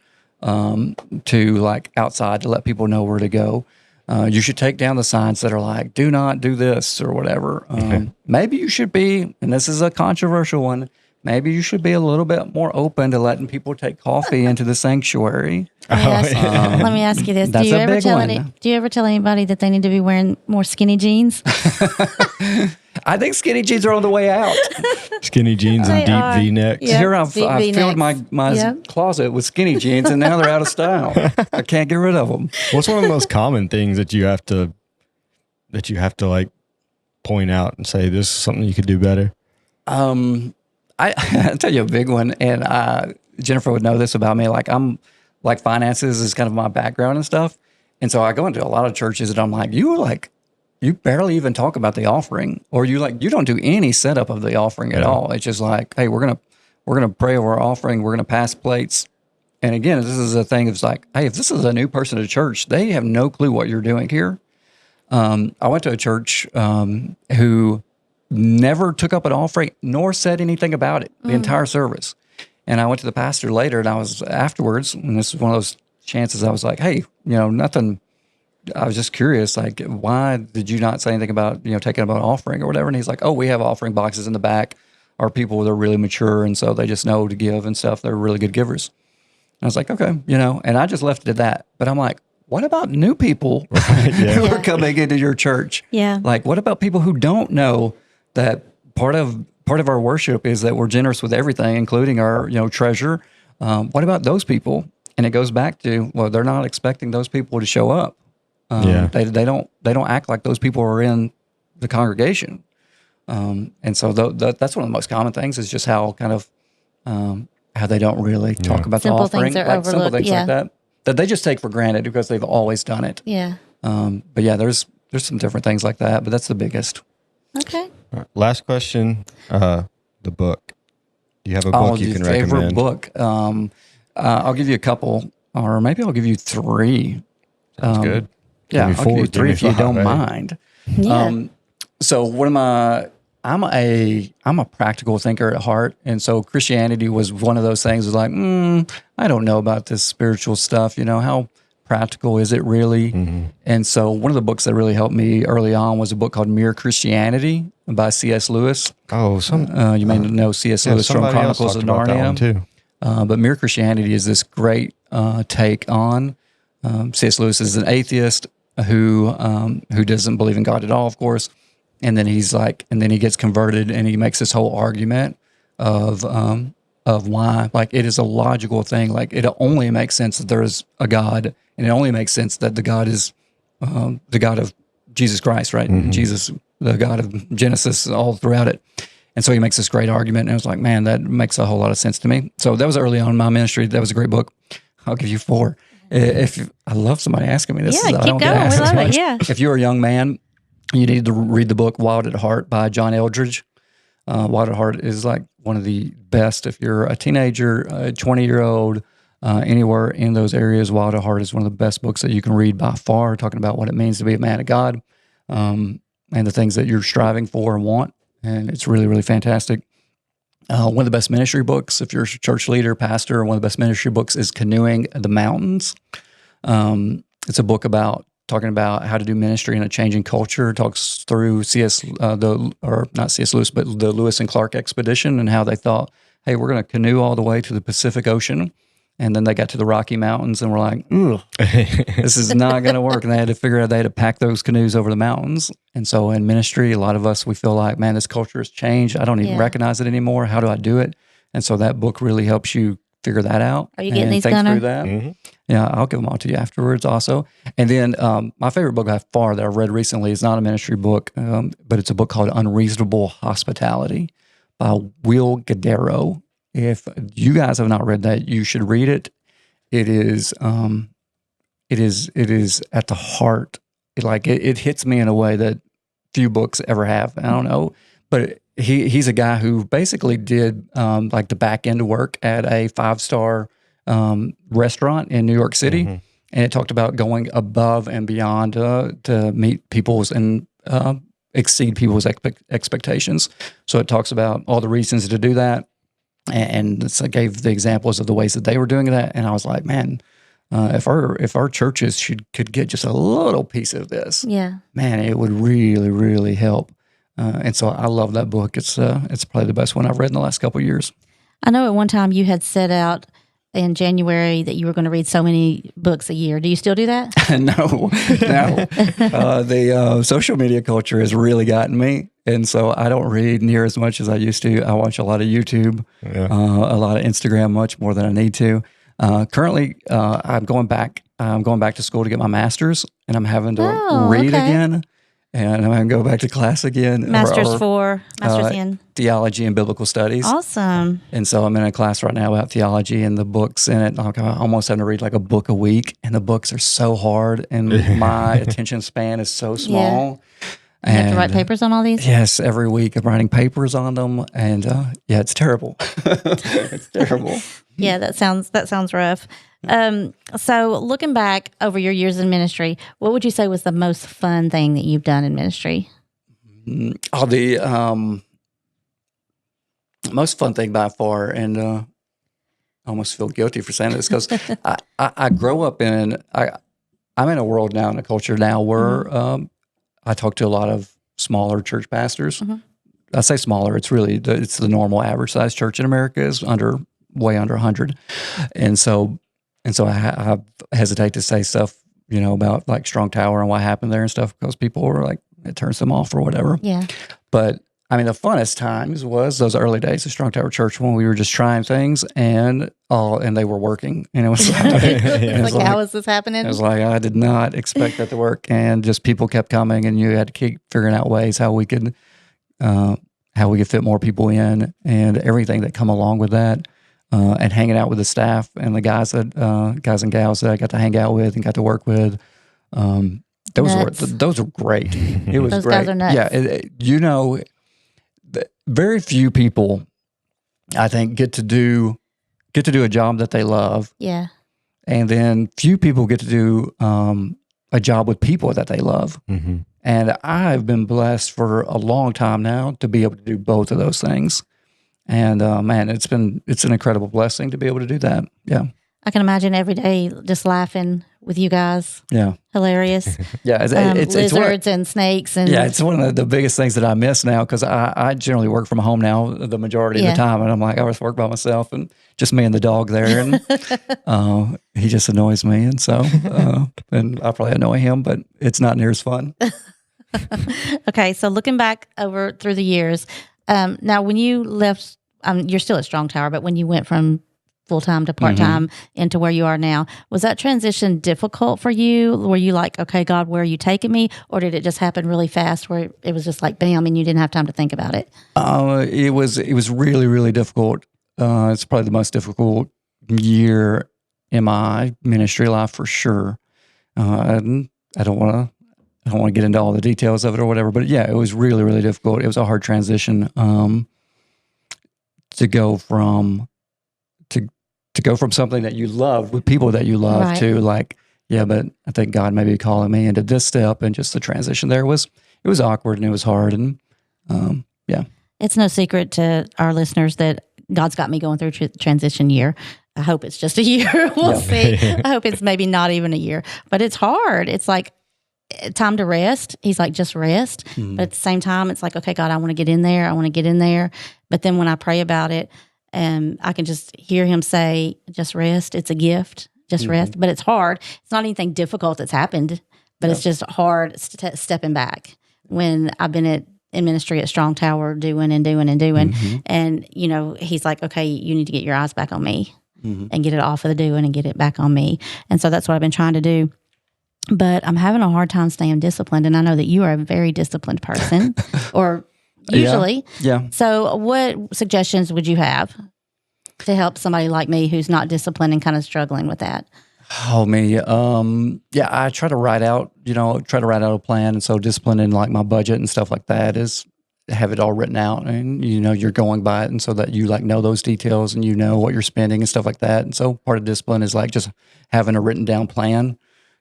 to like outside to let people know where to go. You should take down the signs that are like, do not do this or whatever. Maybe you should be, and this is a controversial one, maybe you should be a little bit more open to letting people take coffee into the sanctuary. Let me ask you this. Do you ever tell anybody that they need to be wearing more skinny jeans? I think skinny jeans are on the way out. Skinny jeans and deep V-necks. Yep, Here I've filled my closet with skinny jeans, and now they're out of style. I can't get rid of them. What's one of the most common things that you have to like point out and say, this is something you could do better? I'll tell you a big one, and Jennifer would know this about me. Like I'm like finances is kind of my background and stuff, and so I go into a lot of churches, and I'm like, you barely even talk about the offering, or you don't do any setup of the offering at all. It's just like, hey, we're gonna pray over our offering, we're gonna pass plates, and again, this is a thing. It's like, hey, if this is a new person to church, they have no clue what you're doing here. I went to a church who never took up an offering nor said anything about it the entire service. And I went to the pastor later, and I was afterwards, and this was one of those chances I was like, hey, nothing. I was just curious, like, why did you not say anything about, taking up an offering or whatever? And he's like, oh, we have offering boxes in the back. Our people, they're really mature, and so they just know to give and stuff. They're really good givers. And I was like, okay, and I just left it at that. But I'm like, what about new people who are coming into your church? Yeah. Like, what about people who don't know that part of our worship is that we're generous with everything, including our, treasure? What about those people? And it goes back to, well, they're not expecting those people to show up. They don't act like those people are in the congregation. And so that's one of the most common things is just how kind of how they don't really talk about simple the offering, things are like overlooked. simple things like that they just take for granted because they've always done it. Yeah. But yeah, there's some different things like that, but that's the biggest. Okay. All right, last question. The book. Do you have a book you can recommend? Favorite book? I'll give you a couple, or maybe I'll give you three. Sounds good. Yeah, I'll give you three if you don't mind. Yeah. So what am I? I'm a practical thinker at heart, and so Christianity was one of those things. Was like, I don't know about this spiritual stuff. How practical is it really? Mm-hmm. And so one of the books that really helped me early on was a book called Mere Christianity by C.S. Lewis. Oh, you may know C.S. Lewis from Chronicles of Narnia. Too. But Mere Christianity is this great take on C.S. Lewis is an atheist who doesn't believe in God at all, of course. And then he gets converted, and he makes this whole argument of why, like, it is a logical thing. Like, it only makes sense that there is a God, and it only makes sense that the God is the God of Jesus Christ, right? Mm-hmm. Jesus, the God of Genesis, all throughout it. And so he makes this great argument, and I was like, man, that makes a whole lot of sense to me. So that was early on in my ministry. That was a great book. I'll give you 4. If I love somebody asking me this, keep going. We love it. Yeah. If you're a young man, you need to read the book Wild at Heart by John Eldredge. Wild at Heart is like one of the best. If you're a teenager, a 20-year-old, anywhere in those areas, Wild at Heart is one of the best books that you can read by far, talking about what it means to be a man of God and the things that you're striving for and want. And it's really, really fantastic. One of the best ministry books, if you're a church leader, pastor, one of the best ministry books is Canoeing the Mountains. It's a book talking about how to do ministry in a changing culture. It talks through not C.S. Lewis, but the Lewis and Clark expedition and how they thought, hey, we're going to canoe all the way to the Pacific Ocean. And then they got to the Rocky Mountains and were like, this is not going to work. And they had to figure out they had to pack those canoes over the mountains. And so in ministry, a lot of us, we feel like, man, this culture has changed. I don't even recognize it anymore. How do I do it? And so that book really helps you figure that out. Are you getting these, think Gunnar? through that. Yeah, I'll give them all to you afterwards also. And then my favorite book by far that I've read recently is not a ministry book, but it's a book called Unreasonable Hospitality by Will Guidero. If you guys have not read that, you should read it. It is at the heart. It hits me in a way that few books ever have. I don't know, but he's a guy who basically did like the back end work at a 5-star restaurant in New York City, and it talked about going above and beyond to meet people's and exceed people's expectations. So it talks about all the reasons to do that, and so it gave the examples of the ways that they were doing that. And I was like, man, if our churches could get just a little piece of this, man, it would really, really help. And so I love that book. It's probably the best one I've read in the last couple of years. I know at one time you had set out in January that you were going to read so many books a year. Do you still do that? No. The social media culture has really gotten me. And so I don't read near as much as I used to. I watch a lot of YouTube, a lot of Instagram, much more than I need to. Currently, I'm going back to school to get my master's, and I'm having to read again. And I'm going to go back to class again. Master's in theology and biblical studies. Awesome. And so I'm in a class right now about theology and the books in it. Like, I'm almost having to read like a book a week, and the books are so hard, and my attention span is so small. You have to write papers on all these? Yes, every week I'm writing papers on them, and it's terrible. It's terrible. Yeah, that sounds rough. So looking back over your years in ministry, what would you say was the most fun thing that you've done in ministry? The most fun thing by far, and I almost feel guilty for saying this because I grow up I'm in a world now, in a culture now where I talk to a lot of smaller church pastors. I say smaller; it's really it's the normal average size church in America is way under 100, and so I hesitate to say stuff, about like Strong Tower and what happened there and stuff because people were like, it turns them off or whatever. Yeah. But I mean, the funnest times was those early days of Strong Tower Church when we were just trying things and they were working. And it was like, how is this happening? It was like, I did not expect that to work. And just people kept coming, and you had to keep figuring out ways how we could fit more people in and everything that come along with that. And hanging out with the staff and the guys and gals that I got to hang out with and got to work with. Those were great. It was those great. Guys are nuts. Yeah. Very few people, I think, get to do a job that they love. Yeah. And then few people get to do a job with people that they love. Mm-hmm. And I've been blessed for a long time now to be able to do both of those things. And man, it's an incredible blessing to be able to do that. Yeah. I can imagine every day just laughing with you guys. Yeah. Hilarious. Yeah. It's lizards and snakes. And yeah, it's one of the biggest things that I miss now because I generally work from home now the majority of the time. And I'm like, I always work by myself and just me and the dog there. And he just annoys me. And so, and I probably annoy him, but it's not near as fun. Okay. So looking back through the years, now when you left, you're still at Strong Tower, but when you went from full-time to part-time into where you are now, was that transition difficult for you? Were you like, okay, God, where are you taking me? Or did it just happen really fast where it was just like, bam, and you didn't have time to think about it? It was really, really difficult. It's probably the most difficult year in my ministry life for sure. I don't want to get into all the details of it or whatever, but yeah, it was really, really difficult. It was a hard transition to go from something that you love with people that you love to like, yeah, but I think God may be calling me into this step, and just the transition there was awkward and it was hard, and yeah. It's no secret to our listeners that God's got me going through transition year. I hope it's just a year. We'll see. I hope it's maybe not even a year, but it's hard. It's like time to rest. He's like, just rest. But at the same time, it's like, okay, God, I want to get in there. I want to get in there. But then when I pray about it, I can just hear him say, just rest. It's a gift. Just rest. But it's hard. It's not anything difficult that's happened, but it's just hard stepping back when I've been in ministry at Strong Tower doing. And, he's like, okay, you need to get your eyes back on me. and get it off of the doing and get it back on me. And so that's what I've been trying to do. But I'm having a hard time staying disciplined. And I know that you are a very disciplined person, or usually. Yeah. So what suggestions would you have to help somebody like me who's not disciplined and kind of struggling with that? Oh, me. I try to write out a plan. And so discipline in like my budget and stuff like that is have it all written out, and you're going by it, and so that you like know those details and you know what you're spending and stuff like that. And so part of discipline is like just having a written down plan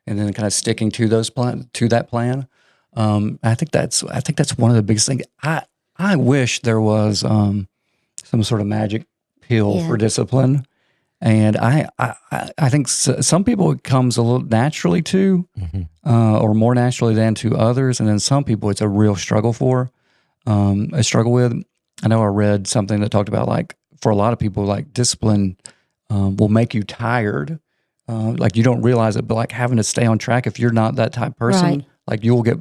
and then kind of sticking to that plan. I think that's one of the biggest things. I wish there was some sort of magic pill for discipline. And I think some people it comes a little naturally to, or more naturally than to others. And then some people it's a real struggle for. I struggle with. I know I read something that talked about like for a lot of people, like discipline will make you tired. Like you don't realize it, but like having to stay on track if you're not that type of person, like you will get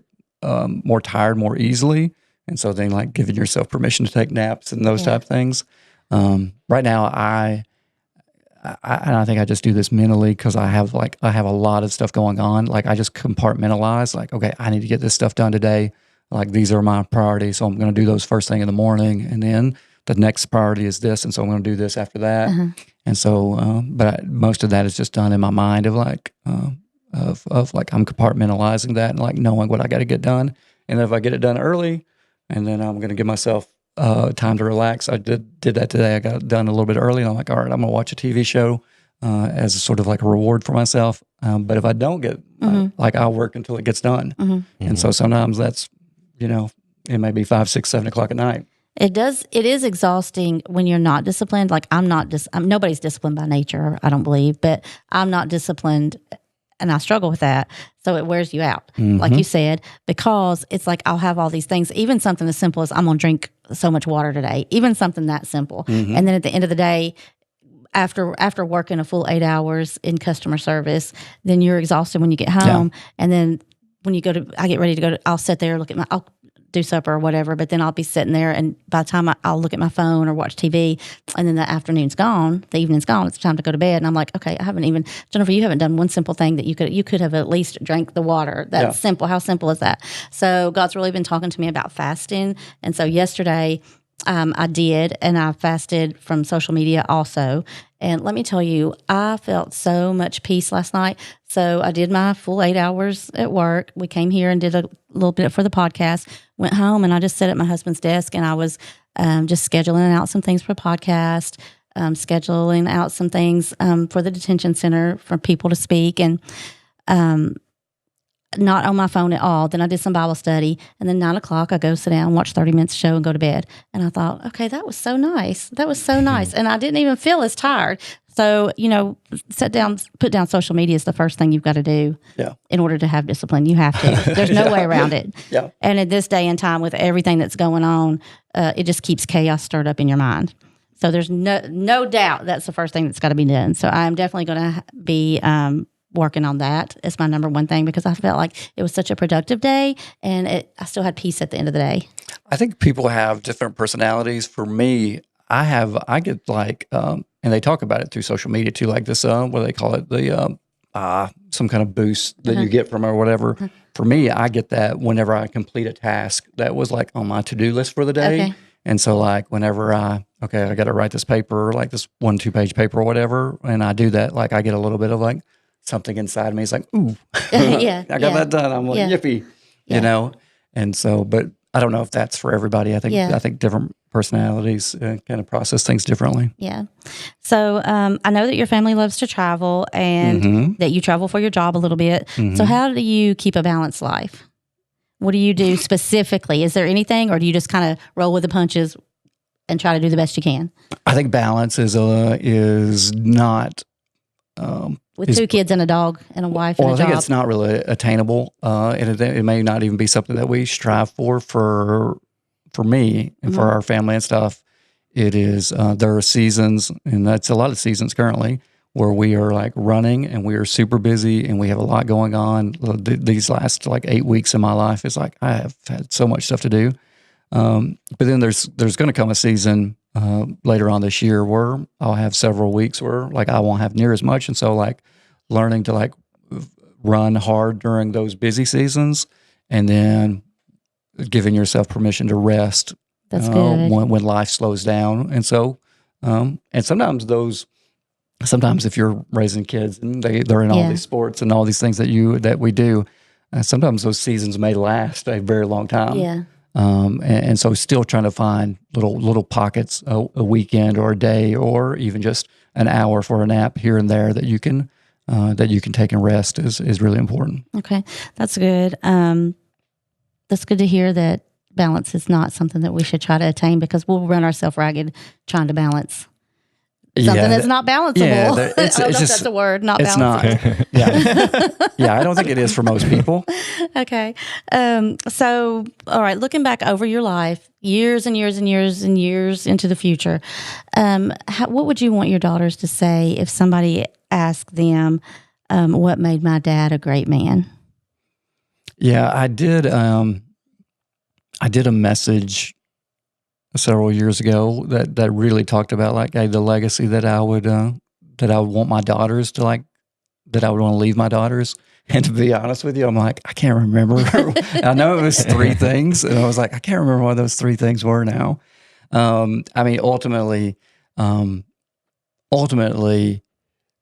more tired more easily. And so then like giving yourself permission to take naps and those type of things. Right now, I think I just do this mentally because I have a lot of stuff going on. Like I just compartmentalize. Like, okay, I need to get this stuff done today. Like these are my priorities, so I'm going to do those first thing in the morning, and then the next priority is this, and so I'm going to do this after that. And so, most of that is just done in my mind of like of like I'm compartmentalizing that and like knowing what I got to get done. And if I get it done early, and then I'm going to give myself time to relax. I did that today. I got it done a little bit early, and I'm like, all right, I'm going to watch a TV show as a sort of like a reward for myself. But if I don't get, like I'll work until it gets done. And so sometimes that's, it may be 5, 6, 7 o'clock at night. It is exhausting when you're not disciplined. Like nobody's disciplined by nature, I don't believe, but I'm not disciplined and I struggle with that. So it wears you out, like you said, because it's like I'll have all these things, even something as simple as I'm going to drink so much water today, even something that simple. And then at the end of the day, after working a full 8 hours in customer service, then you're exhausted when you get home. And then when I get ready to go, I'll sit there, I'll do supper or whatever, but then I'll be sitting there, and by the time I'll look at my phone or watch TV, and then the afternoon's gone, the evening's gone, it's time to go to bed, and I'm like, okay, Jennifer, you haven't done one simple thing that you could have at least drank the water. That's simple. How simple is that? So God's really been talking to me about fasting, and so yesterday I did, and I fasted from social media also. And let me tell you, I felt so much peace last night. So I did my full 8 hours at work. We came here and did a little bit for the podcast, went home, and I just sat at my husband's desk, and I was just scheduling out some things for the podcast, scheduling out some things for the detention center for people to speak, and not on my phone at all. Then I did some Bible study, and then 9 o'clock I go sit down, watch 30 minutes show, and go to bed. And I thought, okay, that was so nice. That was so nice. And I didn't even feel as tired. So, put down social media is the first thing you've got to do in order to have discipline. You have to. There's no way around it. Yeah. And at this day and time with everything that's going on, it just keeps chaos stirred up in your mind. So there's no doubt that's the first thing that's got to be done. So I'm definitely going to be working on that as my number one thing, because I felt like it was such a productive day, and I still had peace at the end of the day. I think people have different personalities. For me, I get like, and they talk about it through social media too, like this, what do they call it? The, some kind of boost that you get from it or whatever. For me, I get that whenever I complete a task that was like on my to-do list for the day. Okay. And so like whenever I got to write this paper, like this 1-2 page paper or whatever, and I do that, like I get a little bit of like, something inside me is like, ooh, I got that done. I'm like, yippee, And so, but I don't know if that's for everybody. I think different personalities kind of process things differently. Yeah. So I know that your family loves to travel, and that you travel for your job a little bit. So how do you keep a balanced life? What do you do specifically? Is there anything, or do you just kind of roll with the punches and try to do the best you can? I think balance is not. With 2 kids and a dog and a wife and a job. I think it's not really attainable. And it may not even be something that we strive for me and for our family and stuff. It is, there are seasons, and that's a lot of seasons currently, where we are like running and we are super busy and we have a lot going on. These last like 8 weeks in my life is like, I have had so much stuff to do. But then there's going to come a season later on this year where I'll have several weeks where like I won't have near as much, and so like learning to like run hard during those busy seasons, and then giving yourself permission to rest. That's good. When life slows down, and so and sometimes if you're raising kids and they're in all these sports and all these things that we do, sometimes those seasons may last a very long time. Yeah. And so still trying to find little pockets, a weekend or a day, or even just an hour for a nap here and there that you can take and rest is really important. Okay. That's good. That's good to hear that balance is not something that we should try to attain, because we'll run ourselves ragged trying to balance something that's not balanceable. Yeah, I don't know if that's a word, not it's balanceable. not. Yeah, I don't think it is for most people. Okay. So, all right, looking back over your life, years and years and years and years into the future, what would you want your daughters to say if somebody asked them, what made my dad a great man? Yeah, I did a message several years ago that really talked about like the legacy that I would want my daughters to like, that I would want to leave my daughters. And to be honest with you, I'm like, I can't remember. I know it was 3 things, and I was like, I can't remember what those 3 things were now. I mean, ultimately,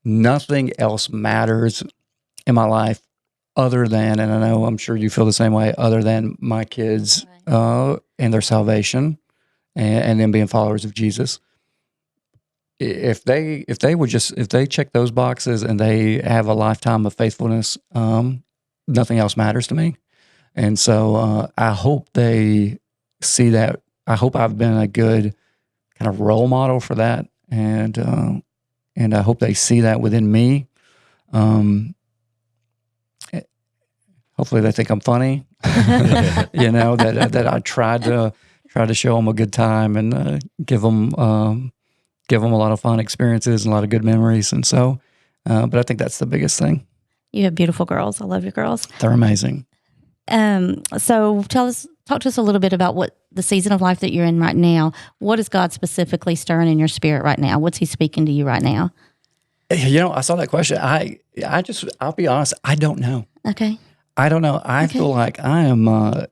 nothing else matters in my life other than, and I know I'm sure you feel the same way, other than my kids and their salvation and them being followers of Jesus. If they check those boxes and they have a lifetime of faithfulness, nothing else matters to me. And so I hope they see that. I hope I've been a good kind of role model for that, and I hope they see that within me. Hopefully they think I'm funny. That I tried to show them a good time and give them a lot of fun experiences and a lot of good memories. And so, but I think that's the biggest thing. You have beautiful girls. I love your girls. They're amazing. So talk to us a little bit about what the season of life that you're in right now. What is God specifically stirring in your spirit right now? What's He speaking to you right now? I saw that question. I'll be honest, I don't know. Okay. I don't know. I feel like I am, my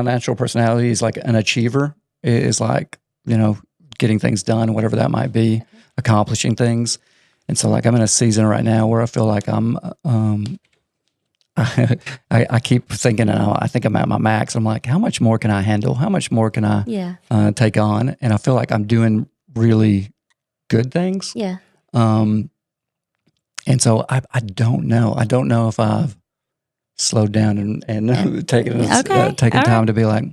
natural personality is like an achiever. It is like, getting things done, whatever that might be, accomplishing things. And so like I'm in a season right now where I feel like I'm, I keep thinking, and I think I'm at my max. I'm like, how much more can I handle? How much more can I take on? And I feel like I'm doing really good things. Yeah. And so I don't know. I don't know if I've slowed down and taken time to be like,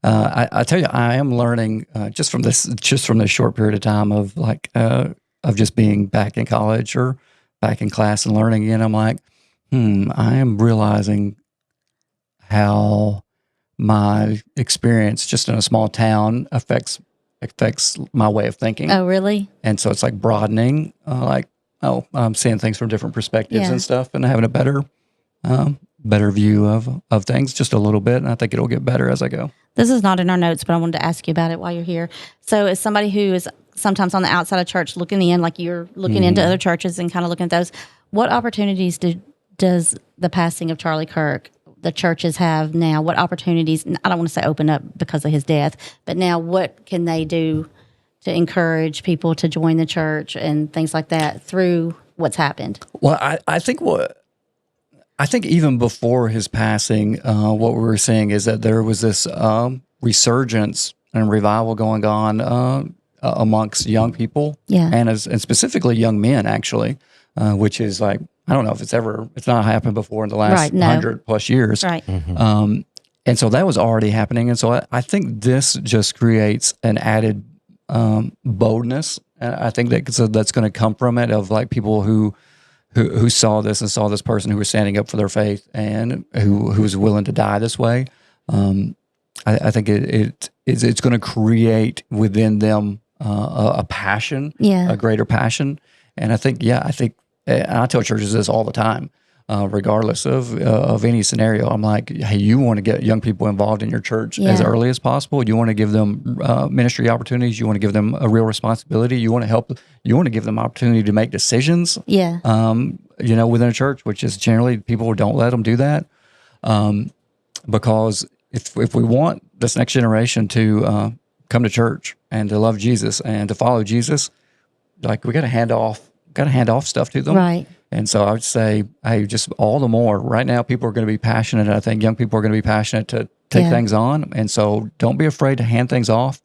I tell you, I am learning just from this short period of time of like of just being back in college or back in class and learning again. I'm like, I am realizing how my experience just in a small town affects my way of thinking. Oh, really? And so it's like broadening, I'm seeing things from different perspectives and stuff, and having a better view of things just a little bit. And I think it'll get better as I go. This is not in our notes, but I wanted to ask you about it while you're here. So as somebody who is sometimes on the outside of church looking in, like you're looking into other churches and kind of looking at those, what opportunities does the passing of Charlie Kirk, the churches have now? What opportunities, I don't want to say open up because of his death, but now what can they do to encourage people to join the church and things like that through what's happened? Well, I think even before his passing, what we were seeing is that there was this resurgence and revival going on amongst young people, and specifically young men, actually, which is like, I don't know if it's not happened before in the last 100 plus years. Right. And so that was already happening. And so I think this just creates an added boldness. And I think that's going to come from it, of like people who saw this and saw this person who was standing up for their faith and who was willing to die this way. I think it's going to create within them a passion, a greater passion. And I think, and I tell churches this all the time. regardless of any scenario. I'm like, hey, you want to get young people involved in your church as early as possible. You want to give them ministry opportunities. You want to give them a real responsibility. You want to help. You want to give them opportunity to make decisions. Yeah. Within a church, which is generally people don't let them do that, because if we want this next generation to come to church and to love Jesus and to follow Jesus, like we got to hand off stuff to them. Right. And so I would say, hey, just all the more. Right now, people are going to be passionate. I think young people are going to be passionate to take things on. And so don't be afraid to hand things off.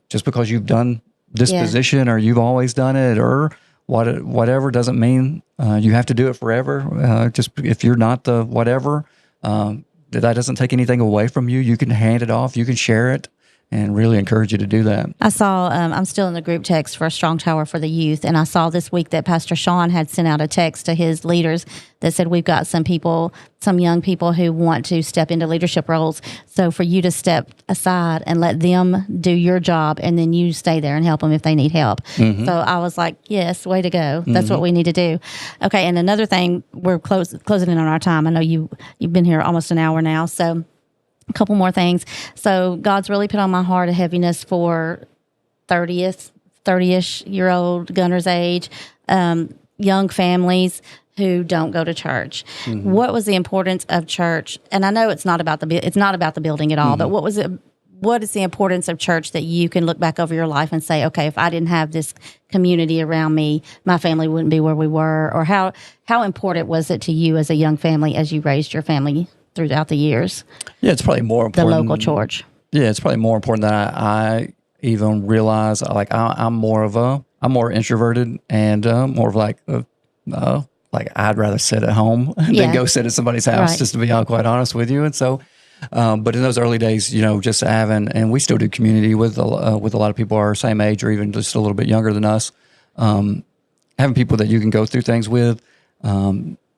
Just because you've done this position or you've always done it or whatever doesn't mean you have to do it forever. Just if you're not the whatever, that doesn't take anything away from you. You can hand it off. You can share it. And really encourage you to do that. I saw, I'm still in the group text for Strong Tower for the Youth, and I saw this week that Pastor Sean had sent out a text to his leaders that said, we've got some young people who want to step into leadership roles. So for you to step aside and let them do your job, and then you stay there and help them if they need help. Mm-hmm. So I was like, yes, way to go. That's what we need to do. Okay, and another thing, we're closing in on our time. I know you've been here almost an hour now, so a couple more things. So God's really put on my heart a heaviness for 30-ish year old Gunner's age, young families who don't go to church. Mm-hmm. What was the importance of church? And I know it's not about the building at all, but what is the importance of church that you can look back over your life and say, okay, if I didn't have this community around me, my family wouldn't be where we were? Or how important was it to you as a young family as you raised your family throughout the years? Yeah, it's probably more important. The local church. Yeah, it's probably more important than I even realize. Like I'm more introverted and more of like I'd rather sit at home than go sit at somebody's house. Just to be quite honest with you. And so, but in those early days, just having, and we still do community with a lot of people our same age or even just a little bit younger than us. Having people that you can go through things with.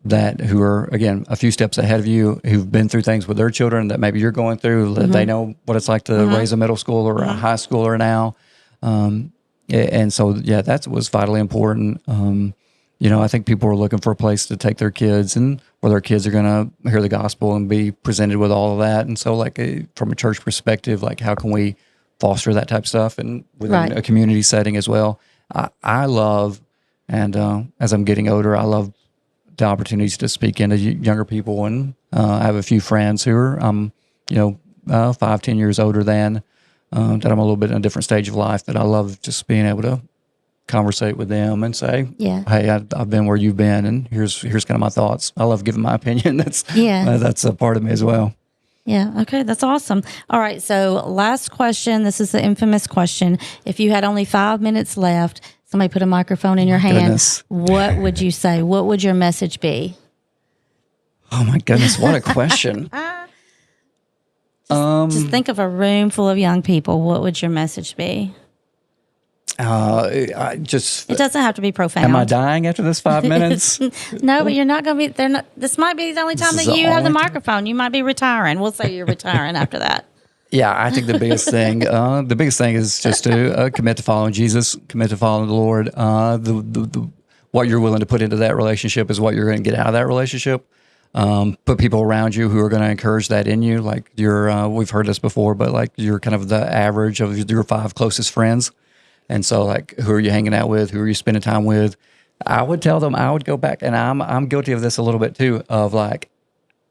That who are, again, a few steps ahead of you, who've been through things with their children that maybe you're going through, that they know what it's like to raise a middle schooler or a high schooler now. And so, that was vitally important. I think people are looking for a place to take their kids and where their kids are going to hear the gospel and be presented with all of that. And so, from a church perspective, how can we foster that type of stuff and within a community setting as well? I love, and as I'm getting older, I love the opportunities to speak into younger people, and I have a few friends who are 5-10 years older than that I'm a little bit in a different stage of life, that I love just being able to conversate with them and say, hey, I've been where you've been, and here's kind of my thoughts. I love giving my opinion. That's a part of me as well. Yeah. Okay. That's awesome. All right. So last question. This is the infamous question. If you had only 5 minutes left, somebody put a microphone in your hand. Goodness. What would you say? What would your message be? Oh my goodness. What a question. Just think of a room full of young people. What would your message be? It doesn't have to be profound. Am I dying after this 5 minutes? No, but you're not going to be. This might be the only time that you have the microphone. You might be retiring. We'll say you're retiring after that. Yeah, I think the biggest thing, is just to commit to following Jesus, commit to following the Lord. What you're willing to put into that relationship is what you're going to get out of that relationship. Put people around you who are going to encourage that in you. Like we've heard this before, but you're kind of the average of your 5 closest friends. And so, who are you hanging out with? Who are you spending time with? I would tell them, I would go back, and I'm guilty of this a little bit too, of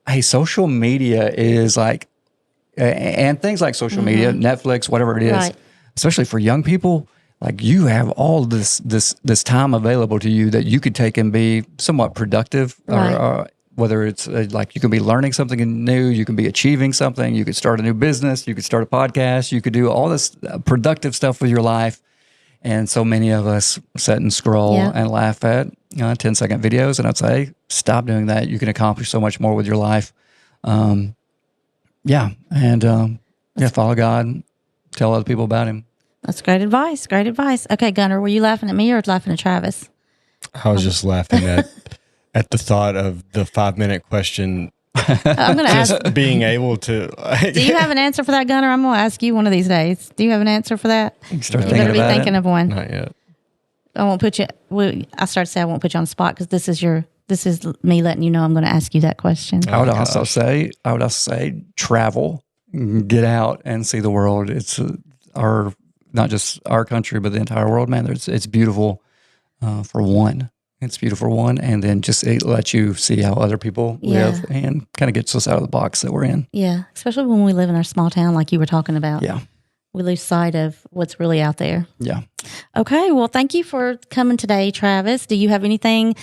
hey, social media is and things like social media, Netflix, whatever it is, especially for young people, you have all this time available to you that you could take and be somewhat productive, or whether it's you can be learning something new, you can be achieving something, you could start a new business, you could start a podcast, you could do all this productive stuff with your life. And so many of us sit and scroll and laugh at 10-second videos. And I'd say, stop doing that. You can accomplish so much more with your life. Follow God. Tell other people about Him. That's great advice. Great advice. Okay, Gunnar, were you laughing at me or laughing at Travis? I was just laughing at the thought of the 5-minute question. I'm going to ask. Being able to. Do you have an answer for that, Gunnar? I'm going to ask you one of these days. Do you have an answer for that? You start you better be thinking it. of one. Not yet. I won't put you. I started to say I won't put you on the spot because this is your This is me letting you know I'm going to ask you that question. I would also say travel, get out and see the world. It's not just our country, but the entire world, man. It's beautiful for one. It's beautiful for one, and then just it lets you see how other people live and kind of gets us out of the box that we're in. Yeah, especially when we live in our small town like you were talking about. Yeah. We lose sight of what's really out there. Yeah. Okay, well, thank you for coming today, Travis. Do you have anything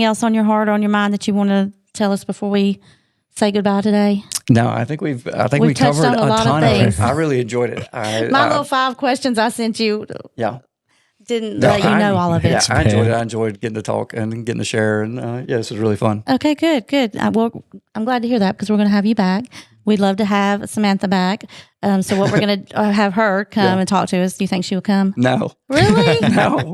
else on your heart or on your mind that you want to tell us before we say goodbye today? No, I think we covered a ton of it. I really enjoyed it. My little 5 questions I sent you. Yeah. Didn't let you know all of it. Yeah, I enjoyed it. I enjoyed getting to talk and getting to share. And this was really fun. Okay, good. Well, I'm glad to hear that because we're going to have you back. We'd love to have Samantha back. So what we're going to have her come and talk to us. Do you think she will come? No. Really? No.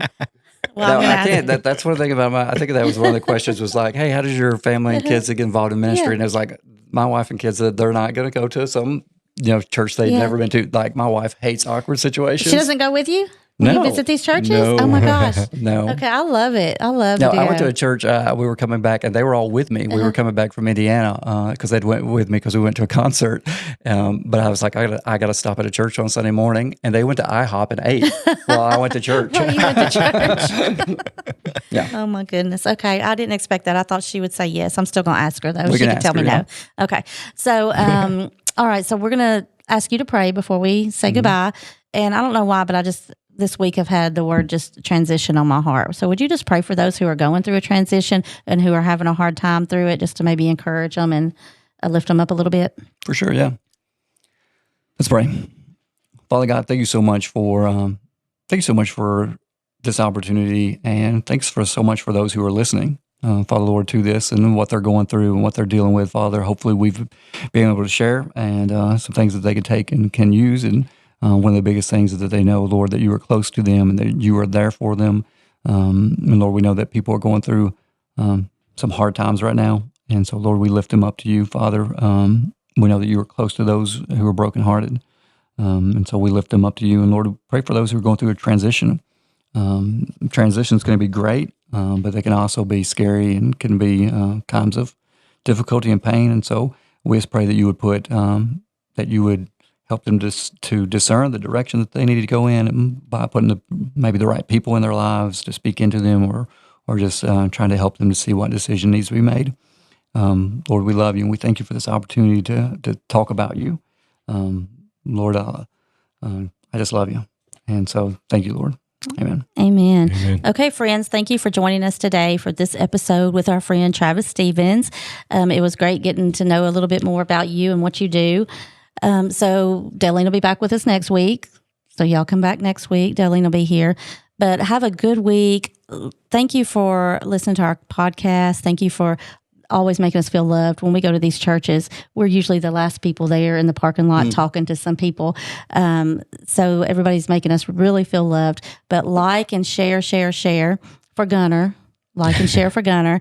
Well, no, I can't. That's one thing about I think that was one of the questions was like, hey, how does your family and kids get involved in ministry? And it was like, my wife and kids, they're not going to go to some church they've never been to. Like, my wife hates awkward situations. She doesn't go with you? When you visit these churches? No. Oh my gosh. No. Okay, I love it. I love it. No, I went to a church. We were coming back, and they were all with me. We were coming back from Indiana because they'd went with me because we went to a concert. But I was like, I got to stop at a church on Sunday morning, and they went to IHOP and ate while I went to church. Well, you went to church. Yeah. Oh my goodness. Okay, I didn't expect that. I thought she would say yes. I'm still going to ask her though. She can tell me no. Okay. So, all right. So we're going to ask you to pray before we say goodbye. And I don't know why, but this week I've had the word just transition on my heart. So would you just pray for those who are going through a transition and who are having a hard time through it, just to maybe encourage them and lift them up a little bit? For sure, yeah. Let's pray. Father God, thank you so much for this opportunity, and thanks for so much for those who are listening, Father Lord, to this and what they're going through and what they're dealing with, Father. Hopefully we've been able to share and some things that they can take and can use. And one of the biggest things is that they know, Lord, that you are close to them and that you are there for them. And Lord, we know that people are going through some hard times right now. And so, Lord, we lift them up to you, Father. We know that you are close to those who are brokenhearted. And so we lift them up to you. And Lord, pray for those who are going through a transition. Transition is going to be great, but they can also be scary and can be times of difficulty and pain. And so we just pray that you would help them to discern the direction that they need to go in, and by putting maybe the right people in their lives to speak into them, or just trying to help them to see what decision needs to be made. Lord, we love you, and we thank you for this opportunity to talk about you. Lord, I just love you. And so thank you, Lord. Amen. Amen. Okay, friends, thank you for joining us today for this episode with our friend Travis Stevens. It was great getting to know a little bit more about you and what you do. So Darlene will be back with us next week. So y'all come back next week. Darlene will be here. But have a good week. Thank you for listening to our podcast. Thank you for always making us feel loved. When we go to these churches, we're usually the last people there in the parking lot talking to some people. So everybody's making us really feel loved. But like and share for Gunner. Like and share for Gunner.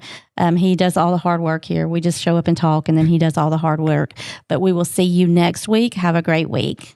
He does all the hard work here. We just show up and talk, and then he does all the hard work. But we will see you next week. Have a great week.